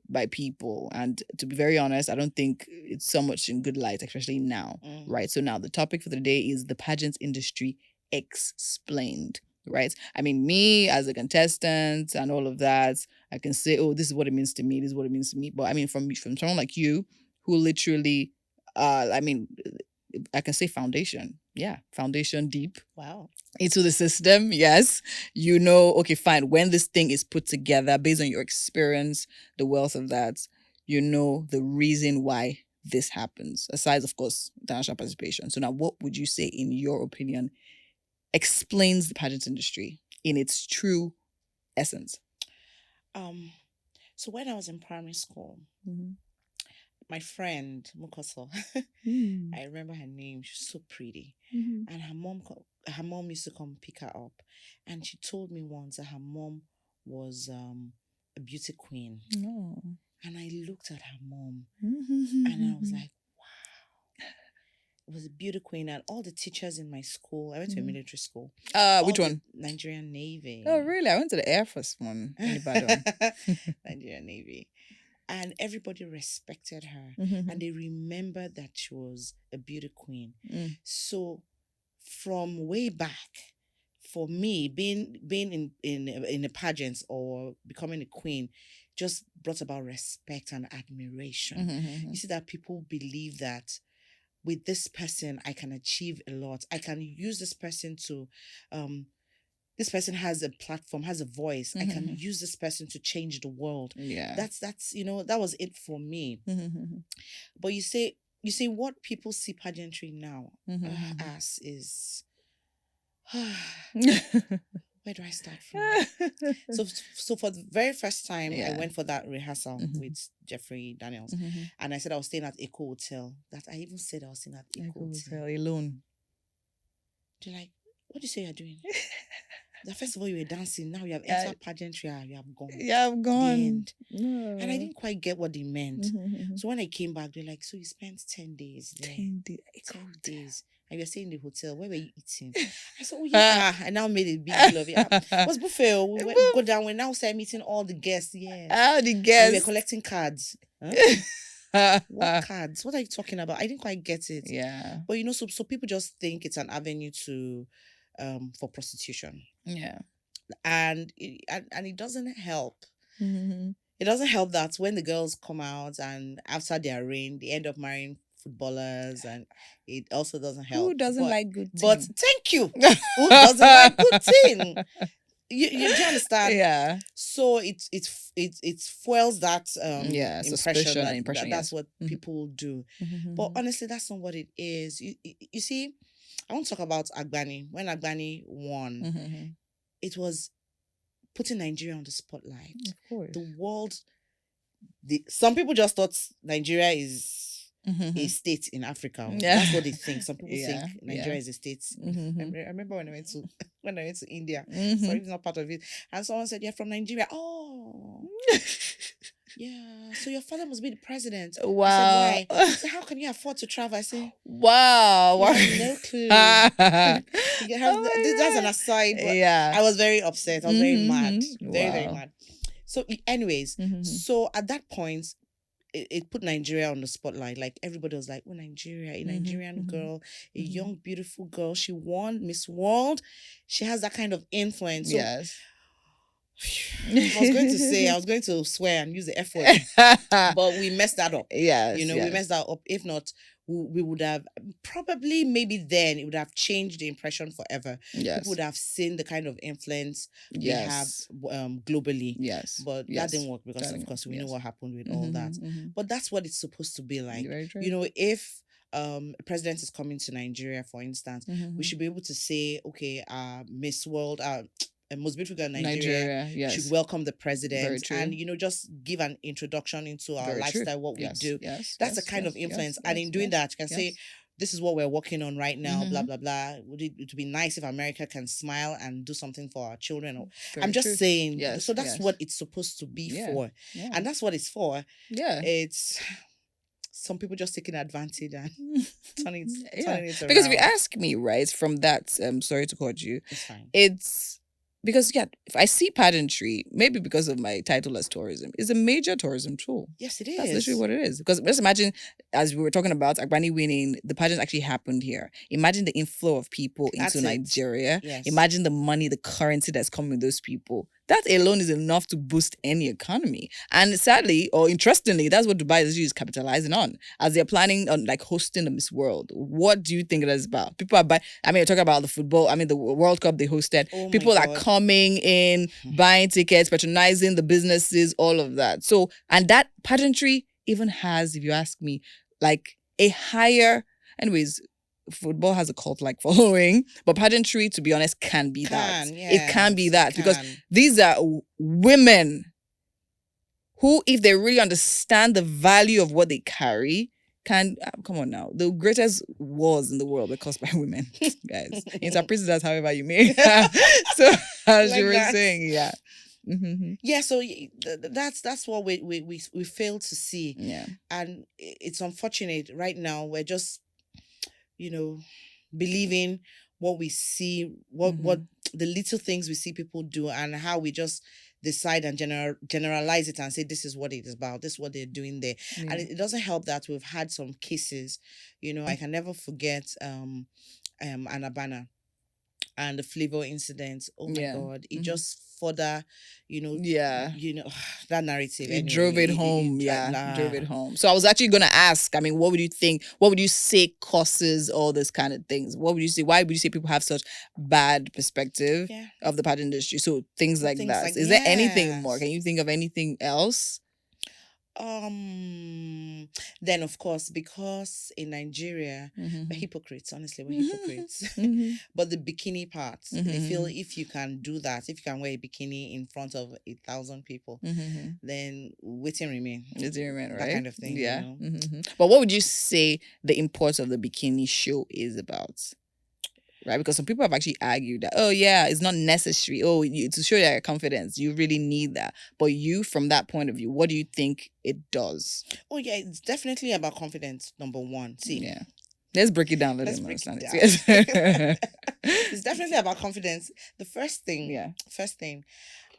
by people. And to be very honest, I don't think it's so much in good light, especially now, right? So now the topic for the day is the pageant industry explained, right? I mean, me as a contestant and all of that, I can say, oh, this is what it means to me. This is what it means to me. But I mean, from someone like you who literally, I mean, I can say foundation. Yeah, foundation deep. Wow. Into the system, yes. You know, okay, fine. When this thing is put together based on your experience, the wealth of that, you know the reason why this happens, aside, of course, international participation. So now what would you say, in your opinion, explains the pageant industry in its true essence? So when I was in primary school, my friend Mukoso, I remember her name. She's so pretty, and her mom used to come pick her up, and she told me once that her mom was a beauty queen. Oh. And I looked at her mom, and I was like, wow. It was a beauty queen, and all the teachers in my school. I went to a military school. Which one? Nigerian Navy. Oh, really? I went to the Air Force one in Ibadan. Nigerian Navy. And everybody respected her, and they remembered that she was a beauty queen. So, from way back, for me, being in a pageant or becoming a queen, just brought about respect and admiration. You see that people believe that with this person, I can achieve a lot. I can use this person to, this person has a platform, has a voice. I can use this person to change the world. Yeah. That's that was it for me. But you say what people see pageantry now as is where do I start from? So for the very first time, I went for that rehearsal with Jeffrey Daniels, and I said I was staying at Eco Hotel. That I even said I was staying at Eco Hotel alone. They're like, what do you say you're doing? That first of all, you were dancing. Now you have entered pageantry. You have gone. Yeah, I've gone. The end. No. And I didn't quite get what they meant. So when I came back, they're like, so you spent 10 days there. 10 days. 10 days. And you're staying in the hotel. Where were you eating? I said, oh, yeah. I now made a big deal of it. What's buffet? We go down. We now start meeting all the guests. Yeah. The guests. And we're collecting cards. Huh? What cards? What are you talking about? I didn't quite get it. Yeah. But so people just think it's an avenue to for prostitution. Yeah. And it doesn't help. It doesn't help that when the girls come out and after their reign, they end up marrying footballers, and it also doesn't help. Who doesn't like good thing? But thank you. Who doesn't like good thing? You do understand? Yeah. So it fuels that impression. That's what people do. But honestly, that's not what it is. You see, I want to talk about Agbani. When Agbani won, it was putting Nigeria on the spotlight. Of course. The world. Some people just thought Nigeria is a state in Africa. That's what they think. Some people think Nigeria is a state. I remember when I went to India. Sorry, it's not part of it. And someone said, "You're from Nigeria." Oh. Yeah, so your father must be the president. Wow. I said, why? I said, how can you afford to travel? I said, wow. No clue. That's an aside. But I was very upset. I was very mad. Very mad. So anyways, so at that point, it put Nigeria on the spotlight. Like everybody was like, oh, Nigeria, a Nigerian girl, a young, beautiful girl. She won Miss World. She has that kind of influence. So, yes. I was going to swear and use the F word, but we messed that up. Yes. We messed that up. If not, we would have probably, maybe then it would have changed the impression forever. Yes. People would have seen the kind of influence they have globally. Yes. But that didn't work because, of course, we know what happened with all that. But that's what it's supposed to be like. Very true. If a president is coming to Nigeria, for instance, we should be able to say, okay, Miss World, most beautiful girl in Nigeria should welcome the president and just give an introduction into our lifestyle, what we do. That's the kind of influence. And in doing that, you can say, this is what we're working on right now, blah, blah, blah. It would be nice if America can smile and do something for our children. I'm just saying. So that's what it's supposed to be for. Yeah. And that's what it's for. Yeah. It's some people just taking advantage and turning it around. Because if you ask me, right, from that, sorry to cut you, it's fine. It's because if I see pageantry, maybe because of my title as tourism, it's a major tourism tool. Yes, it is. That's literally what it is. Because just imagine, as we were talking about Agbani winning, the pageant actually happened here. Imagine the inflow of people into Nigeria. Yes. Imagine the money, the currency that's coming with those people. That alone is enough to boost any economy. And sadly, or interestingly, that's what Dubai is capitalizing on as they're planning on hosting the Miss World. What do you think it is about? People are buying. I mean, you're talking about the football. I mean, the World Cup they hosted. Oh people are coming in, buying tickets, patronizing the businesses, all of that. So, and that pageantry even has, if you ask me, a higher. Anyways, football has a cult-like following, but pageantry, to be honest, can be that. It can be that because these are women who, if they really understand the value of what they carry, can come on now. The greatest wars in the world were caused by women, guys. Interpret that however you may. So, as you were saying, yeah. Mm-hmm. Yeah, so that's what we fail to see. Yeah, and it's unfortunate. Right now, we're just believing what we see, what the little things we see people do, and how we just decide and generalize it and say this is what it is about, this is what they're doing there. And it doesn't help that we've had some cases. I can never forget Anabana and the Flavor incident. Oh my God, it just further that narrative. It drove it home. Drove it home. So I was actually gonna ask, I mean, what would you think, what would you say causes all this kind of things? What would you say, why would you say people have such bad perspective of the pageant industry? So things like that. Is there anything more? Can you think of anything else? Then of course, because in Nigeria we're hypocrites. Honestly, we're hypocrites. But the bikini part, they feel if you can do that, if you can wear a bikini in front of 1,000 people, then waiting remain. Right? That kind of thing. Yeah. But what would you say the import of the bikini show is about? Right, because some people have actually argued that, oh yeah, it's not necessary. Oh, to show your confidence, you really need that. But you, from that point of view, what do you think it does? Oh yeah, it's definitely about confidence. Number one, let's break it down. Let's break it down. It's definitely about confidence. The first thing,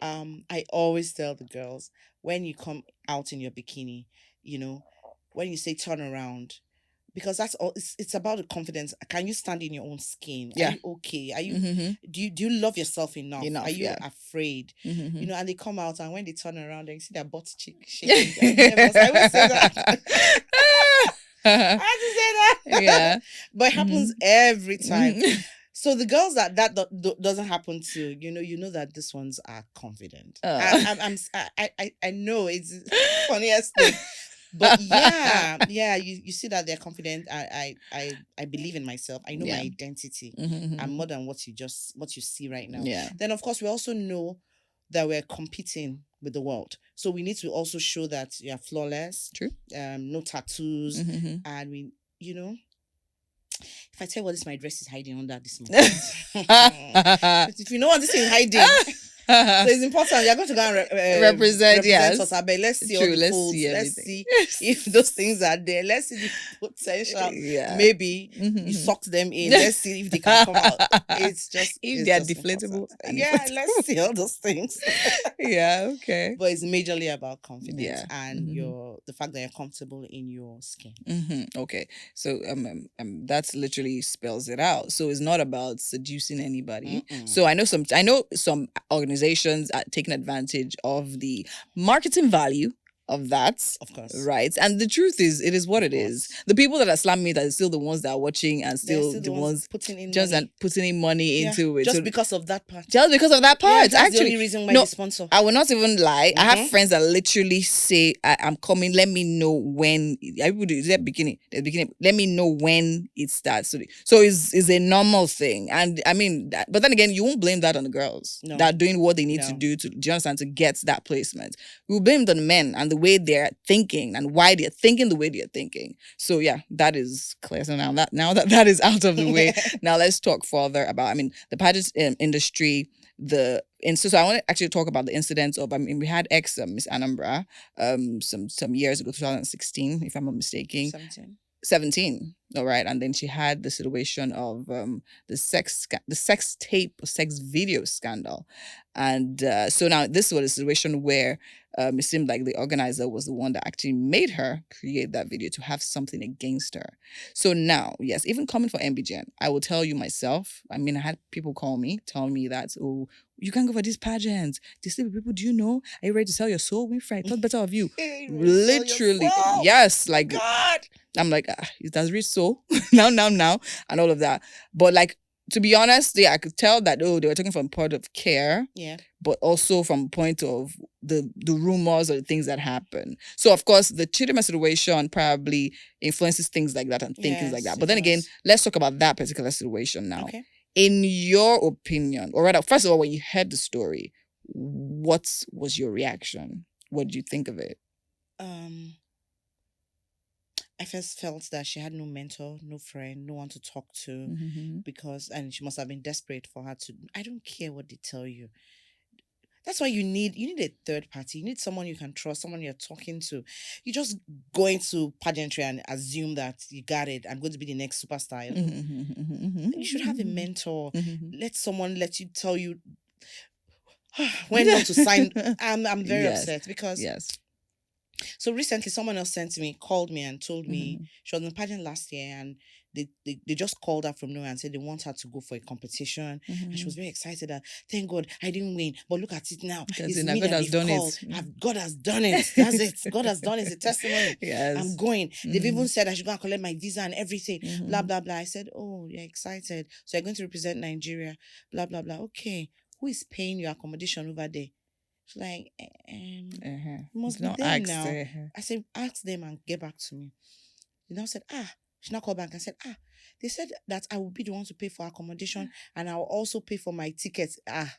I always tell the girls, when you come out in your bikini, when you say turn around. Because that's all. It's about the confidence. Can you stand in your own skin? Yeah. Are you okay? Are you? Do you love yourself enough? Are you afraid? And they come out, and when they turn around, and you see their butt cheek shaking. I will say that. I have to say that. Yeah. But it happens every time. So the girls that doesn't happen to, you know that these ones are confident. I know it's the funniest thing. But you see that they're confident. I believe in myself. I know my identity. I'm more than what you see right now. Yeah. Then of course we also know that we're competing with the world. So we need to also show that you're flawless. True. No tattoos. And we, if I tell you what my dress is hiding under this month. If you know what this thing is hiding. So it's important. You're going to go and represent us. But let's see all the folds. Let's see if those things are there. Let's see the potential. Maybe you suck them in. Let's see if they can come out. It's just if they're deflatable. Let's see all those things. Okay. But it's majorly about confidence and the fact that you're comfortable in your skin. Okay. So that literally spells it out. So it's not about seducing anybody. So I know some organizations are taking advantage of the marketing value of that. Of course. Right. And the truth is, it is what it is. The people that are slamming it are still the ones that are watching and still the ones putting in money into it. Just because of that part. Just because of that part. Yeah, that's the only reason why they sponsor. I will not even lie. I have friends that literally say, I'm coming, let me know when. Everybody is at the beginning. Let me know when it starts. So it's a normal thing. And I mean, but then again, you won't blame that on the girls that are doing what they need to do do you understand, to get that placement. We will blame the men and the way they're thinking and why they're thinking the way they're thinking. So yeah, that is clear. So now that is out of the way, now let's talk further about, the pageant industry. So I want to actually talk about the incidents of, we had Miss Anambra some years ago, 2016, if I'm not mistaken. 17. All right, and then she had the situation of the sex tape or sex video scandal, and so now this was a situation where it seemed like the organizer was the one that actually made her create that video to have something against her. So now, yes, even coming for MBGN, I will tell you myself. I mean, I had people call me, tell me that, oh, you can't go for these pageants. These people, do you know? Are you ready to sell your soul, Winfrey? I thought better of you. Literally, yes, like God. I'm like, it has reached so now, and all of that. But like, to be honest, yeah, I could tell that, oh, they were talking from a point of care. Yeah. But also from a point of the rumors or the things that happen. So, of course, the Chidima situation probably influences things like that and things like that. But then again, let's talk about that particular situation now. Okay. In your opinion, or rather, first of all, when you heard the story, what was your reaction? What did you think of it? I first felt that she had no mentor, no friend, no one to talk to, because, and she must have been desperate for her to. I don't care what they tell you. That's why you need a third party. You need someone you can trust, someone you're talking to. You just go into pageantry and assume that you got it. I'm going to be the next superstar. You should have a mentor. Let someone let you tell you when not to sign. I'm very upset because so recently someone else called me and told me she was in pageant last year and they just called her from nowhere and said they want her to go for a competition. And she was very excited that, thank God I didn't win, but look at it now. It's me that they've called. God has done it. That's it. God has done it. It's a testimony. Yes. I'm going. They've even said I should go and collect my visa and everything. Blah, blah, blah. I said, oh, you're excited. So you're going to represent Nigeria. Blah, blah, blah. Okay. Who is paying your accommodation over there? She's like, must be them now. I said, ask them and get back to me. They now said, she now called back and said, they said that I will be the one to pay for accommodation and I will also pay for my tickets. And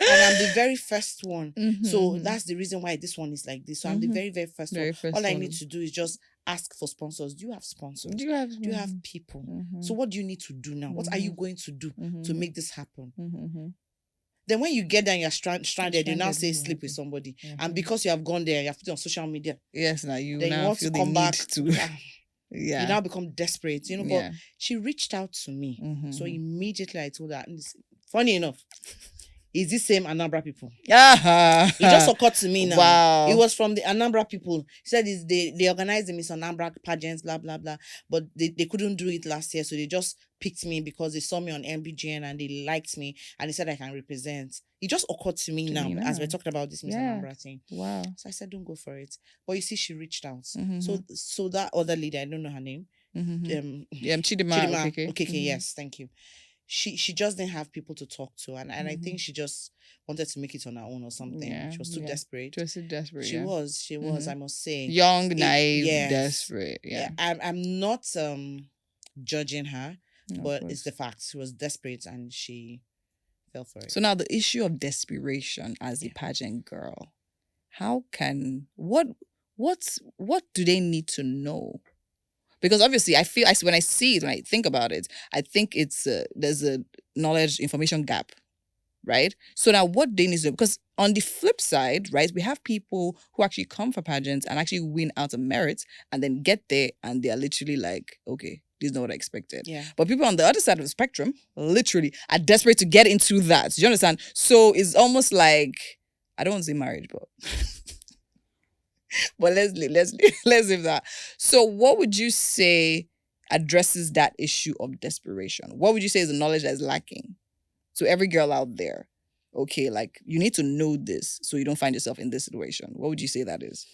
I'm the very first one. So that's the reason why this one is like this. So I'm the very, very first one. All I need to do is just ask for sponsors. Do you have sponsors? Do you have people? So what do you need to do now? What are you going to do to make this happen? Then when you get there and you're stranded, you now say sleep with somebody. And because you have gone there, you have put it on social media. Yes, now you then now you want feel to come back to you now become desperate. But she reached out to me. So immediately I told her, funny enough, it's the same Anambra people. It just occurred to me now. Wow. It was from the Anambra people. He said they organized the Miss Anambra pageants, blah, blah, blah. But they couldn't do it last year. So they just picked me because they saw me on MBGN and they liked me. And they said I can represent. It just occurred to me now as we're talking about this Miss Anambra thing. Wow. So I said, don't go for it. But you see, she reached out. So that other lady, I don't know her name. Chidima. Okay, yes, thank you. She just didn't have people to talk to, and I think she just wanted to make it on her own or something. She was too desperate. She was. I must say, young, naive, desperate. I'm not judging her, but it's the fact she was desperate and she fell for it. So now the issue of desperation as a pageant girl, what do they need to know? Because obviously, when I see it, when I think about it, I think it's there's a knowledge information gap, right? So now, what they need to do, because on the flip side, right, we have people who actually come for pageants and actually win out of merit, and then get there and they are literally like, okay, this is not what I expected. Yeah. But people on the other side of the spectrum, literally, are desperate to get into that. Do you understand? So it's almost like, I don't want to say marriage, but. But let's leave that. So what would you say addresses that issue of desperation? What would you say is the knowledge that is lacking? So every girl out there, okay, like you need to know this so you don't find yourself in this situation. What would you say that is?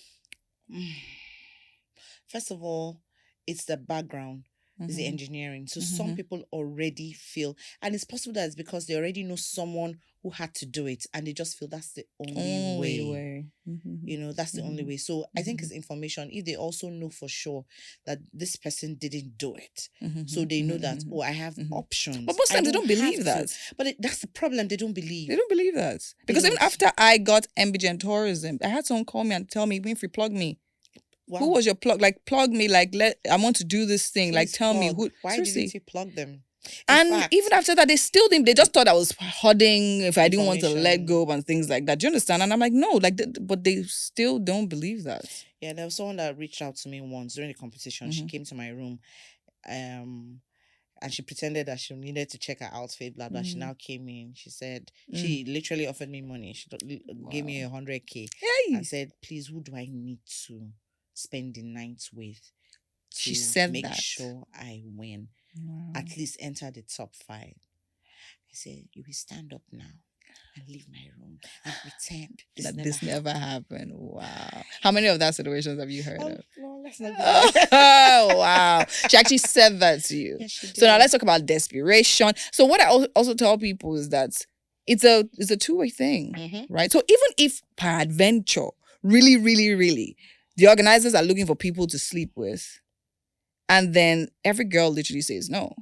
First of all, it's the background. Is the engineering. So some people already feel, and it's possible that it's because they already know someone who had to do it and they just feel that's the only way. That's the only way. So I think it's information. If they also know for sure that this person didn't do it, so they know that, I have options. But most times they don't believe that. But that's the problem. They don't believe. They don't believe that. Because even after I got MBGN Tourism, I had someone call me and tell me, Winfrey, plug me. Wow. Who was your plug? Like, plug me. Like, I want to do this thing. Please, like, tell me who. Why didn't you plug them? And even after that, they still didn't. They just thought I was hoarding if I didn't want to let go and things like that. Do you understand? And I'm like, no, but they still don't believe that. Yeah, there was someone that reached out to me once during the competition. She came to my room, and she pretended that she needed to check her outfit, blah blah. She now came in. She said she literally offered me money. She gave me 100K and said, "Please, who do I need to spend the night with?" She said make that. sure I win. At least enter the top 5. I said, you will stand up now and leave my room and pretend this never happened. Wow. How many of that situations have you heard of? No, let's not go there. Oh, wow. She actually said that to you. Yes, she did. So now let's talk about desperation. So what I also tell people is that it's a two-way thing, right? So even if peradventure, really, really, really, the organizers are looking for people to sleep with, and then every girl literally says no,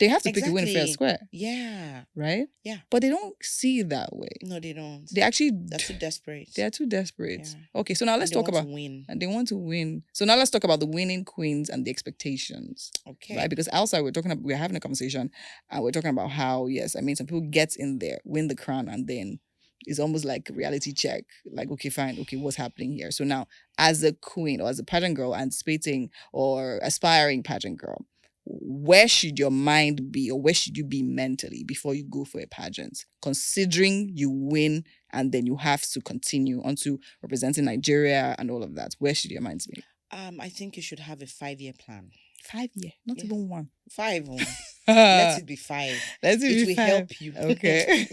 they have to pick a win fair square. Yeah. Right? Yeah. But they don't see it that way. No, they don't. They're too desperate. They are too desperate. Yeah. Okay, so now let's talk about win. And they want to win. So now let's talk about the winning queens and the expectations. Okay. Right? Because outside we're having a conversation and we're talking about how, yes, I mean, some people get in there, win the crown, and then it's almost like a reality check. Like, okay, fine. Okay, what's happening here? So now, as a queen or as a pageant girl anticipating or aspiring pageant girl, where should your mind be or where should you be mentally before you go for a pageant? Considering you win and then you have to continue onto representing Nigeria and all of that. Where should your minds be? I think you should have a 5-year plan. 5 year, not even 1. 5. Let it be 5. It will help you. Okay.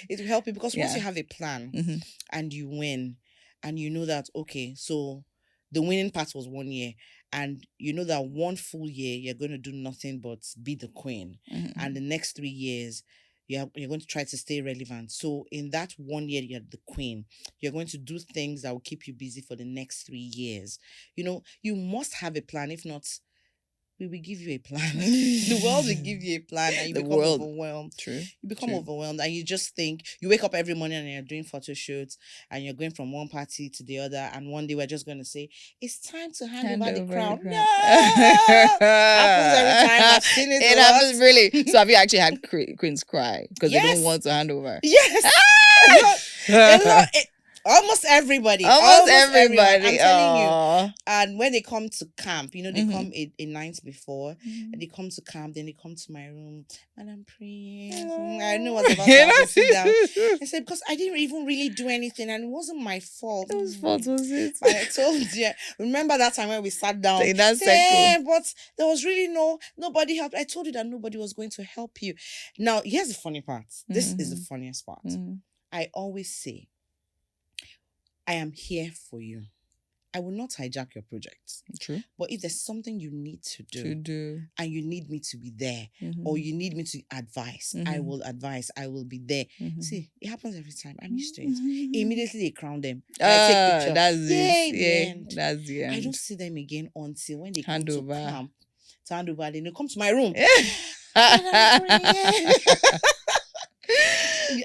it will help you because once you have a plan and you win and you know that, okay, so the winning part was 1 year and you know that 1 full year you're going to do nothing but be the queen. And the next 3 years you're going to try to stay relevant. So in that 1 year you're the queen, you're going to do things that will keep you busy for the next 3 years. You know, you must have a plan. If not, we will give you a plan. The world will give you a plan and you become overwhelmed. True. You become overwhelmed and you just think, you wake up every morning and you're doing photo shoots and you're going from one party to the other and one day we're just going to say, it's time to hand over the crown. No! Happens every time. I've seen it. It happens really. So have you actually had queens cry because they don't want to hand over? Yes. Almost everybody. I'm telling you. And when they come to camp, you know, they come a night before, and they come to camp, then they come to my room, Madam Preeye. I know what's about to happen. Sit down. I said, because I didn't even really do anything, and it wasn't my fault. Whose fault was it? But I told you. Remember that time when we sat down? In that circle. But there was really nobody helped. I told you that nobody was going to help you. Now, here's the funny part. This is the funniest part. I always say, I am here for you. I will not hijack your project. True. But if there's something you need to do and you need me to be there or you need me to advise, I will advise. I will be there. See, it happens every time. I'm used to it. Immediately they crown them. I take picture. That's it. That's the end. I don't see them again until when they hand come over. To camp. To hand over, then they come to my room.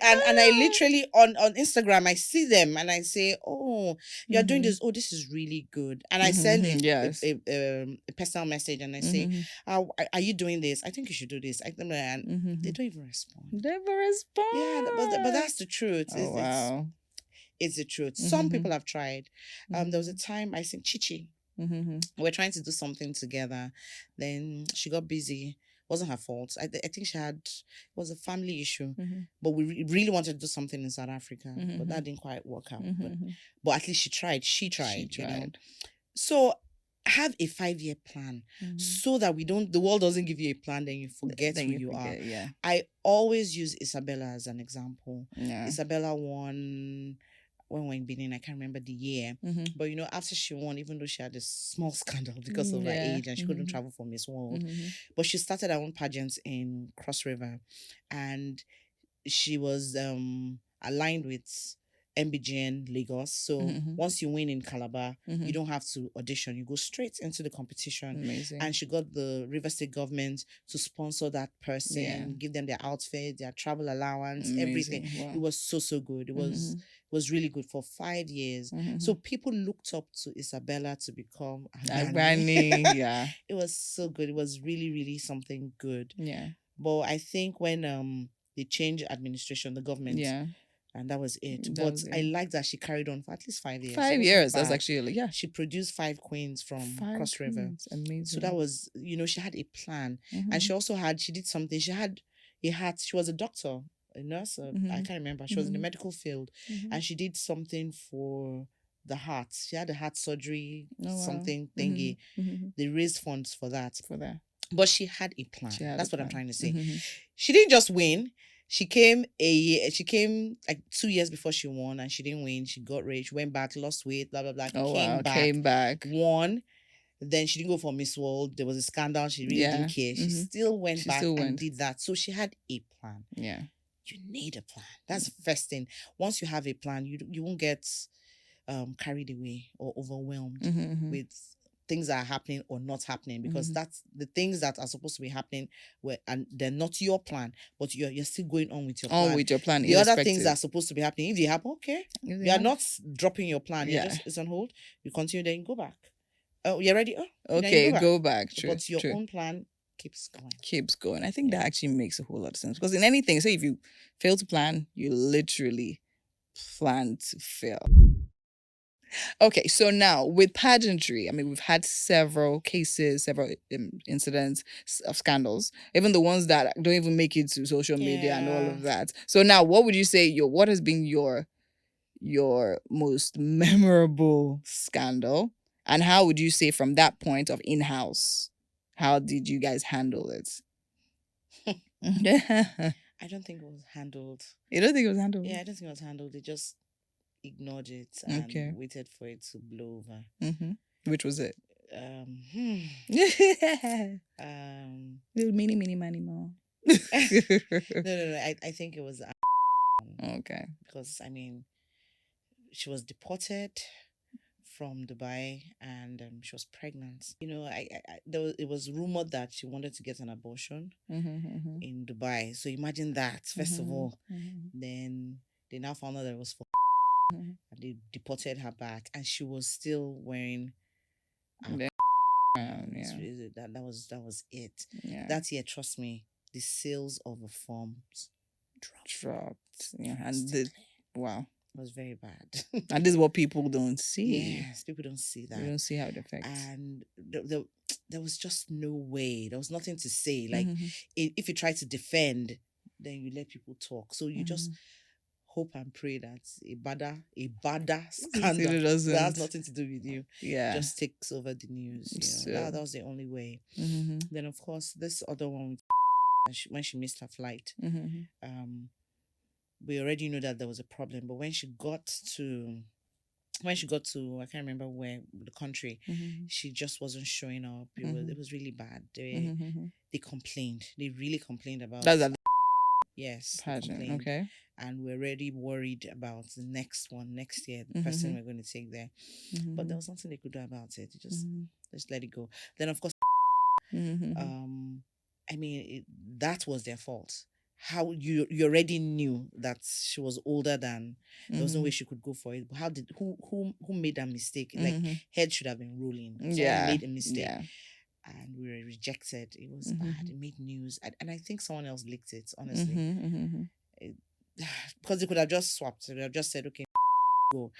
And I literally on Instagram I see them and I say, oh, you're doing this. Oh, this is really good. And I send a personal message and I say, are you doing this? I think you should do this. And they don't even respond. Yeah, but that's the truth. Wow. It's the truth. Some people have tried. There was a time I think Chichi. We're trying to do something together. Then she got busy. Wasn't her fault. I think it was a family issue. But we really wanted to do something in South Africa. But that didn't quite work out. But at least she tried. She tried. You know? So have a 5-year plan so that the world doesn't give you a plan, then you forget who you are. Yeah. I always use Isabella as an example. Yeah. Isabella won when we were in Benin, I can't remember the year. But you know, after she won, even though she had a small scandal because of her age and she couldn't travel for Miss World, but she started her own pageants in Cross River, and she was aligned with MBGN Lagos. So once you win in Calabar, you don't have to audition. You go straight into the competition. Amazing. And she got the River State government to sponsor that person, give them their outfit, their travel allowance, everything. Wow. It was so good. It was really good for 5 years. So people looked up to Isabella to become Agbani. Yeah. It was so good. It was really, really something good. Yeah. But I think when they changed administration, the government, and that was it. I like that she carried on for at least 5 years. 5 years. That's actually, She produced 5 queens from Cross River. Amazing. So that was, she had a plan. And she also she did something. She had a hat. She was a doctor, a nurse. I can't remember. She was in the medical field. And she did something for the heart. She had a heart surgery, something thingy. They raised funds for that. But she had a plan. That's what I'm trying to say. She didn't just win. She came like 2 years before she won, and she didn't win. She got rich, went back, lost weight, blah, blah, blah. Came back, won. Then she didn't go for Miss World. There was a scandal. She really didn't care. She still went back and did that. So she had a plan. Yeah. You need a plan. That's the first thing. Once you have a plan, you won't get carried away or overwhelmed with things that are happening or not happening, because that's the things that are supposed to be happening and they're not your plan, but you're still going on with your plan. The other things that are supposed to be happening, if they happen, okay. You are not dropping your plan. It's on hold. You continue, then you go back. Oh, you're ready? Oh, okay, go back. True, but your own plan keeps going. I think that actually makes a whole lot of sense, because in anything, say if you fail to plan, you literally plan to fail. Okay, so now with pageantry, I mean, we've had several cases, several incidents of scandals, even the ones that don't even make it to social media and all of that. So now, what would you say what has been your most memorable scandal, and how would you say from that point of in-house, how did you guys handle it? I don't think it was handled. You don't think it was handled? Yeah, I don't think it was handled. They just ignored it and waited for it to blow over. Which was it? Little mini more. No. I think it was okay, because I mean, she was deported from Dubai and she was pregnant. It was rumored that she wanted to get an abortion in Dubai. So imagine that. First of all, then they now found out that it was for. And they deported her back, and she was still wearing. That was it. Yeah. That year, trust me, the sales of the forms dropped. Yeah, and wow, it was very bad. And this is what people don't see. Yes, people don't see that. They don't see how it affects. And there was just no way. There was nothing to say. Like if you try to defend, then you let people talk. So you just hope and pray that a badder scandal that has nothing to do with you just takes over the news. That was the only way. Then of course this other one, when she missed her flight, we already knew that there was a problem. But when she got to I can't remember where, the country, she just wasn't showing up. It was really bad. They complained. They really complained about that. Yes, Pageant. Okay. And we're already worried about the next one next year, the person we're going to take there. But there was nothing they could do about it. Just let it go. Then of course, I mean, that was their fault. How you already knew that she was older than, there was no way she could go for it. But who made that mistake? Like, head should have been rolling. Someone made a mistake. Yeah. And we were rejected. It was bad. It made news. And I think someone else leaked it, honestly. Because they could have just swapped. They could have just said, okay, go.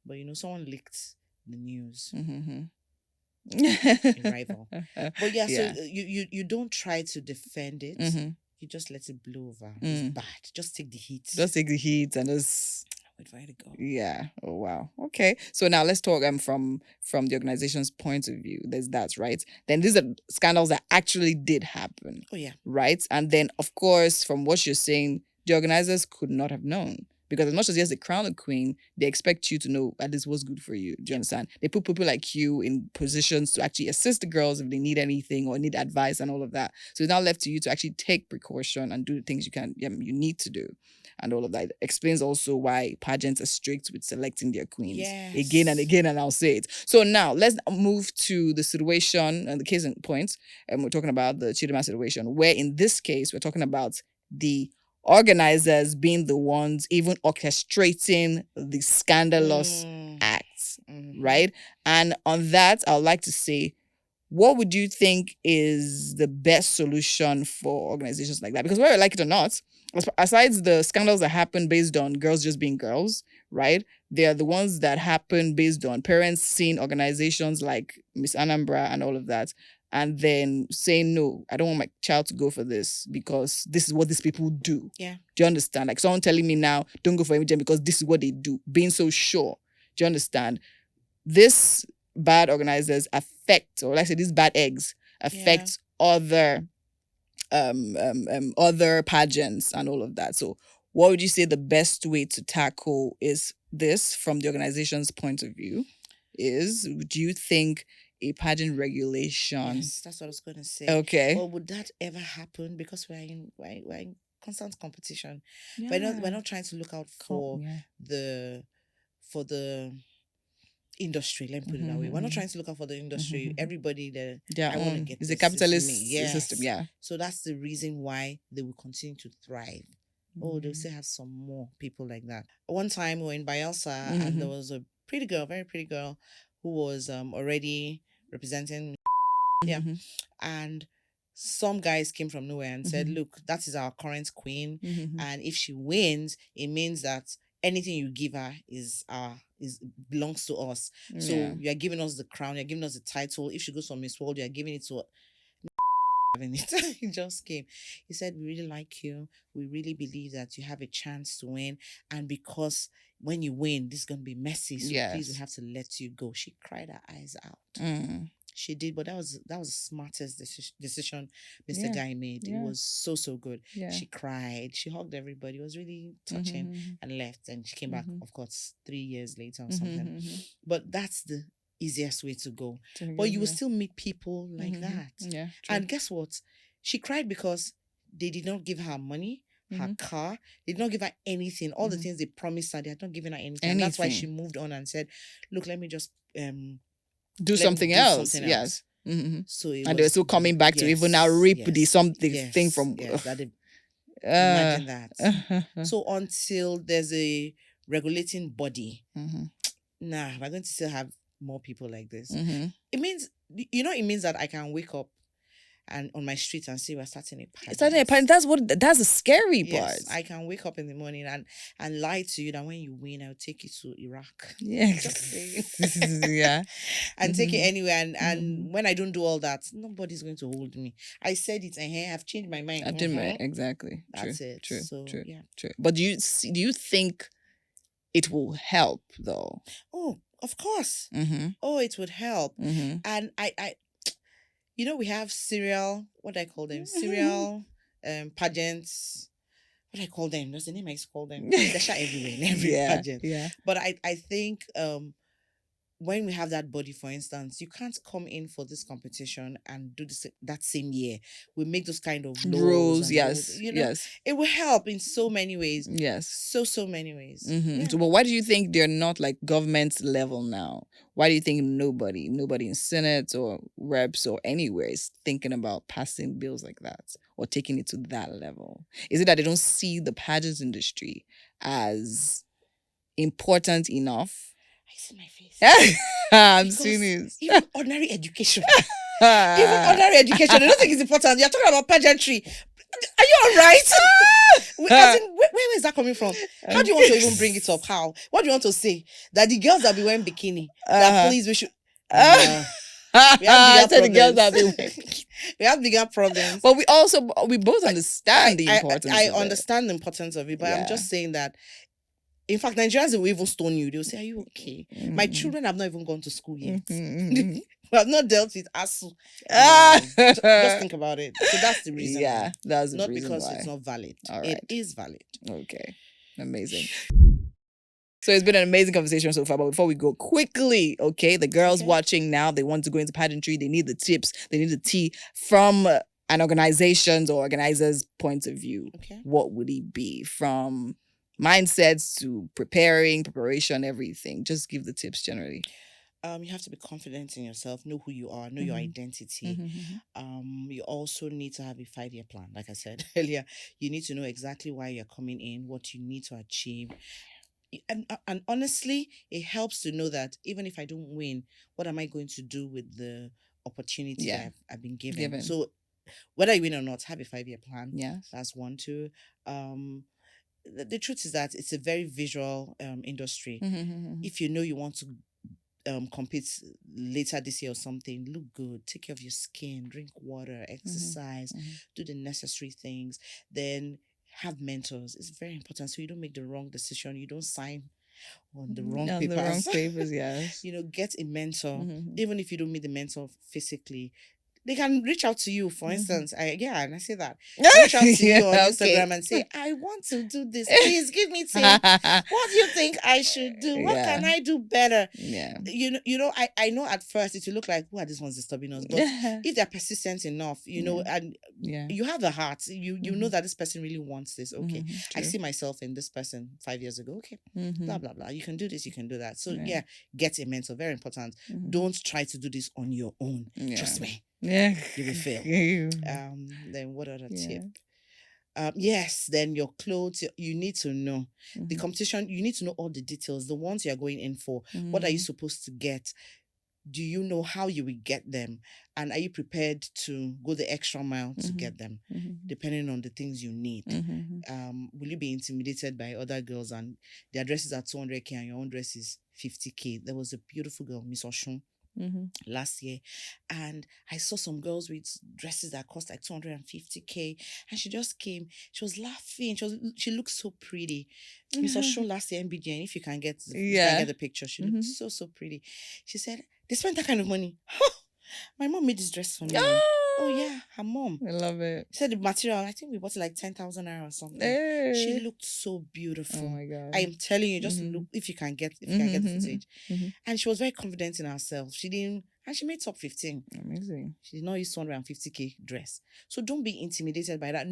But, someone leaked the news. A rival. But so you don't try to defend it. You just let it blow over. It's bad. Just take the heat. And just wait for it to go. Yeah. Oh wow. Okay. So now let's talk from the organization's point of view. There's that, right? Then these are scandals that actually did happen. Oh yeah. Right? And then of course, from what you're saying, the organizers could not have known Because as much as yes, they crown a queen, they expect you to know that this was good for you. Do you understand? They put people like you in positions to actually assist the girls if they need anything or need advice and all of that. So it's now left to you to actually take precaution and do the things you need to do. And all of that. It explains also why pageants are strict with selecting their queens. Yes. Again and again, and I'll say it. So now let's move to the situation and the case in point. And we're talking about the Chidema situation, where in this case, we're talking about the organisers being the ones even orchestrating the scandalous acts, right? And on that, I would like to say, what would you think is the best solution for organizations like that? Because whether you like it or not, aside the scandals that happen based on girls just being girls, right? They are the ones that happen based on parents seeing organizations like Miss Anambra and all of that, and then saying, no, I don't want my child to go for this because this is what these people do. Yeah. Do you understand? Like someone telling me now, don't go for MGM because this is what they do. Being so sure. Do you understand? This bad organisers affect, or like I said, these bad eggs affect other other pageants and all of that. So what would you say the best way to tackle is this from the organization's point of view? Do you think a pageant regulation? Yes, that's what I was going to say. Okay. Well, would that ever happen? Because we're in constant competition. Yeah. We're not trying to look out for the industry. Let me put it that way. We're not trying to look out for the industry. Everybody there. I want to get it's a capitalist system. Yeah. So that's the reason why they will continue to thrive. They'll still have some more people like that. One time we were in Bielsa and there was a pretty girl, very pretty girl, who was already representing. Yeah. And some guys came from nowhere and said, look, that is our current queen. And if she wins, it means that anything you give her belongs to us. So you're giving us the crown, you're giving us the title. If she goes for Miss World, you're giving it to He just came. He said, we really like you. We really believe that you have a chance to win. And because when you win, this is going to be messy. So please, we have to let you go. She cried her eyes out. She did, but that was the smartest decision Mr. Guy made. It was so good. She cried. She hugged everybody. It was really touching and left. And she came back, of course, 3 years later or something. But that's the easiest way to go. But you will still meet people like that. Yeah, and guess what? She cried because they did not give her money, her car. They did not give her anything. All the things they promised her, they had not given her anything. And that's why she moved on and said, look, let me just do something else. Yes. So and they're still coming back to even now reap the thing from. Imagine that. So until there's a regulating body, we're going to still have more people like this. It means, it means that I can wake up and on my street and see we're starting a pageant. That's the scary part. Yes, I can wake up in the morning and lie to you that when you win, I'll take you to Iraq. Yeah. Yeah. And take it anywhere. And when I don't do all that, nobody's going to hold me. I said it, I've changed my mind. Exactly. That's it. True. So, true. Yeah. True. But do you think it will help though? Oh, of course. Oh, it would help. And I we have serial, what do I call them? Serial pageants. What do I call them? That's the name I used to call them. They're shot everywhere in every pageant. Yeah. But I think when we have that body, for instance, you can't come in for this competition and do this that same year. We make those kind of rules. Yes. Yes. It will help in so many ways. Yes. So many ways. So, but why do you think they're not like government level now? Why do you think nobody in Senate or reps or anywhere is thinking about passing bills like that or taking it to that level? Is it that they don't see the pageants industry as important enough? I see my face. I'm serious. Even ordinary education. I don't think it's important. You're talking about pageantry. Are you all right? Where is that coming from? How do you want to even bring it up? How? What do you want to say? That the girls that be wearing bikini, that please we should... we have bigger problems. We have bigger problems. But we both understand the importance I understand the importance of it, but I'm just saying that in fact, Nigerians will even stone you. They'll say, are you okay? My children have not even gone to school yet. We have not dealt with ASU. Just think about it. So that's the reason. Yeah, that's the not reason because why. It's not valid. All right. It is valid. Okay. Amazing. So it's been an amazing conversation so far, but before we go quickly, okay, the girls watching now, they want to go into pageantry, they need the tips, they need the tea from an organization's or organizer's point of view. Okay. What would it be from mindsets to preparation, everything? Just give the tips generally. You have to be confident in yourself, know who you are, know your identity. You also need to have a 5-year plan. Like I said earlier, you need to know exactly why you're coming in, what you need to achieve. And honestly, it helps to know that even if I don't win, what am I going to do with the opportunity that I've been given? So whether you win or not, have a 5-year plan. Yes. That's 1, 2. The truth is that it's a very visual industry. If you know you want to compete later this year or something, look good, take care of your skin, drink water, exercise, do the necessary things, then have mentors. It's very important so you don't make the wrong decision, you don't sign on the wrong papers. The wrong papers, yes. Get a mentor. Even if you don't meet the mentor physically, they can reach out to you. For instance, I say that. Reach out to you on Instagram and say, I want to do this. Please give me tips. What do you think I should do? What can I do better? Yeah. I know at first it will look like, who are these ones disturbing us? But if they're persistent enough, and you have the heart, you know that this person really wants this. Okay. I see myself in this person 5 years ago. Okay. Blah, blah, blah. You can do this, you can do that. So get a mentor. Very important. Don't try to do this on your own. Trust me. Yeah, you will fail. Then what other tip? Yes, then your clothes, you need to know. The competition, you need to know all the details, the ones you're going in for. What are you supposed to get? Do you know how you will get them? And are you prepared to go the extra mile to get them, depending on the things you need? Will you be intimidated by other girls and their dresses are 200K and your own dress is 50K? There was a beautiful girl, Miss Oshun, last year, and I saw some girls with dresses that cost like 250K, and she just came, she was laughing, she looked so pretty. Miss Oshun last year, MBJ, if you can get the picture, she looked so pretty. She said they spent that kind of money. My mom made this dress for me. Oh yeah, her mom. I love it. She said the material, I think we bought it like 10,000 naira or something. She looked so beautiful. Oh my God. I am telling you, just look if you can get the footage. And she was very confident in herself. And she made top 15. Amazing. She did not use 250K dress. So don't be intimidated by that.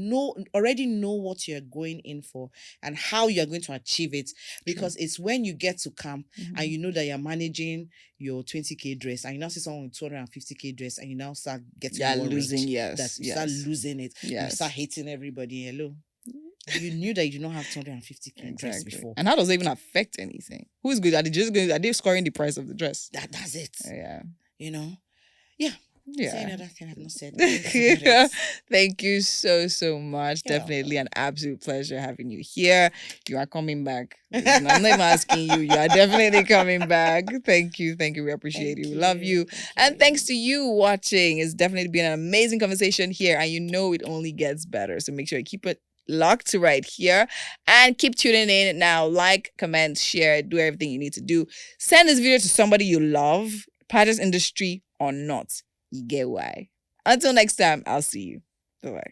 Already know what you're going in for and how you're going to achieve it. Because it's when you get to camp and you know that you're managing your 20K dress and you now see someone with 250K dress and you now start getting worried. Losing, Start losing it. Yes. You start hating everybody. Hello. You knew that you did not have 250K dress before. And how does it even affect anything? Who is good? Are they scoring the price of the dress? That's it. Yeah. Yeah. Yeah. Say another thing I've not said. Thank you so much. You're Definitely an absolute pleasure having you here. You are coming back. I'm not even asking you. You are definitely coming back. Thank you. We appreciate you. We love you. And thanks to you watching. It's definitely been an amazing conversation here. And it only gets better. So make sure you keep it locked right here and keep tuning in now. Like, comment, share, do everything you need to do. Send this video to somebody you love, pageant industry or not. You get why. Until next time, I'll see you. Bye-bye.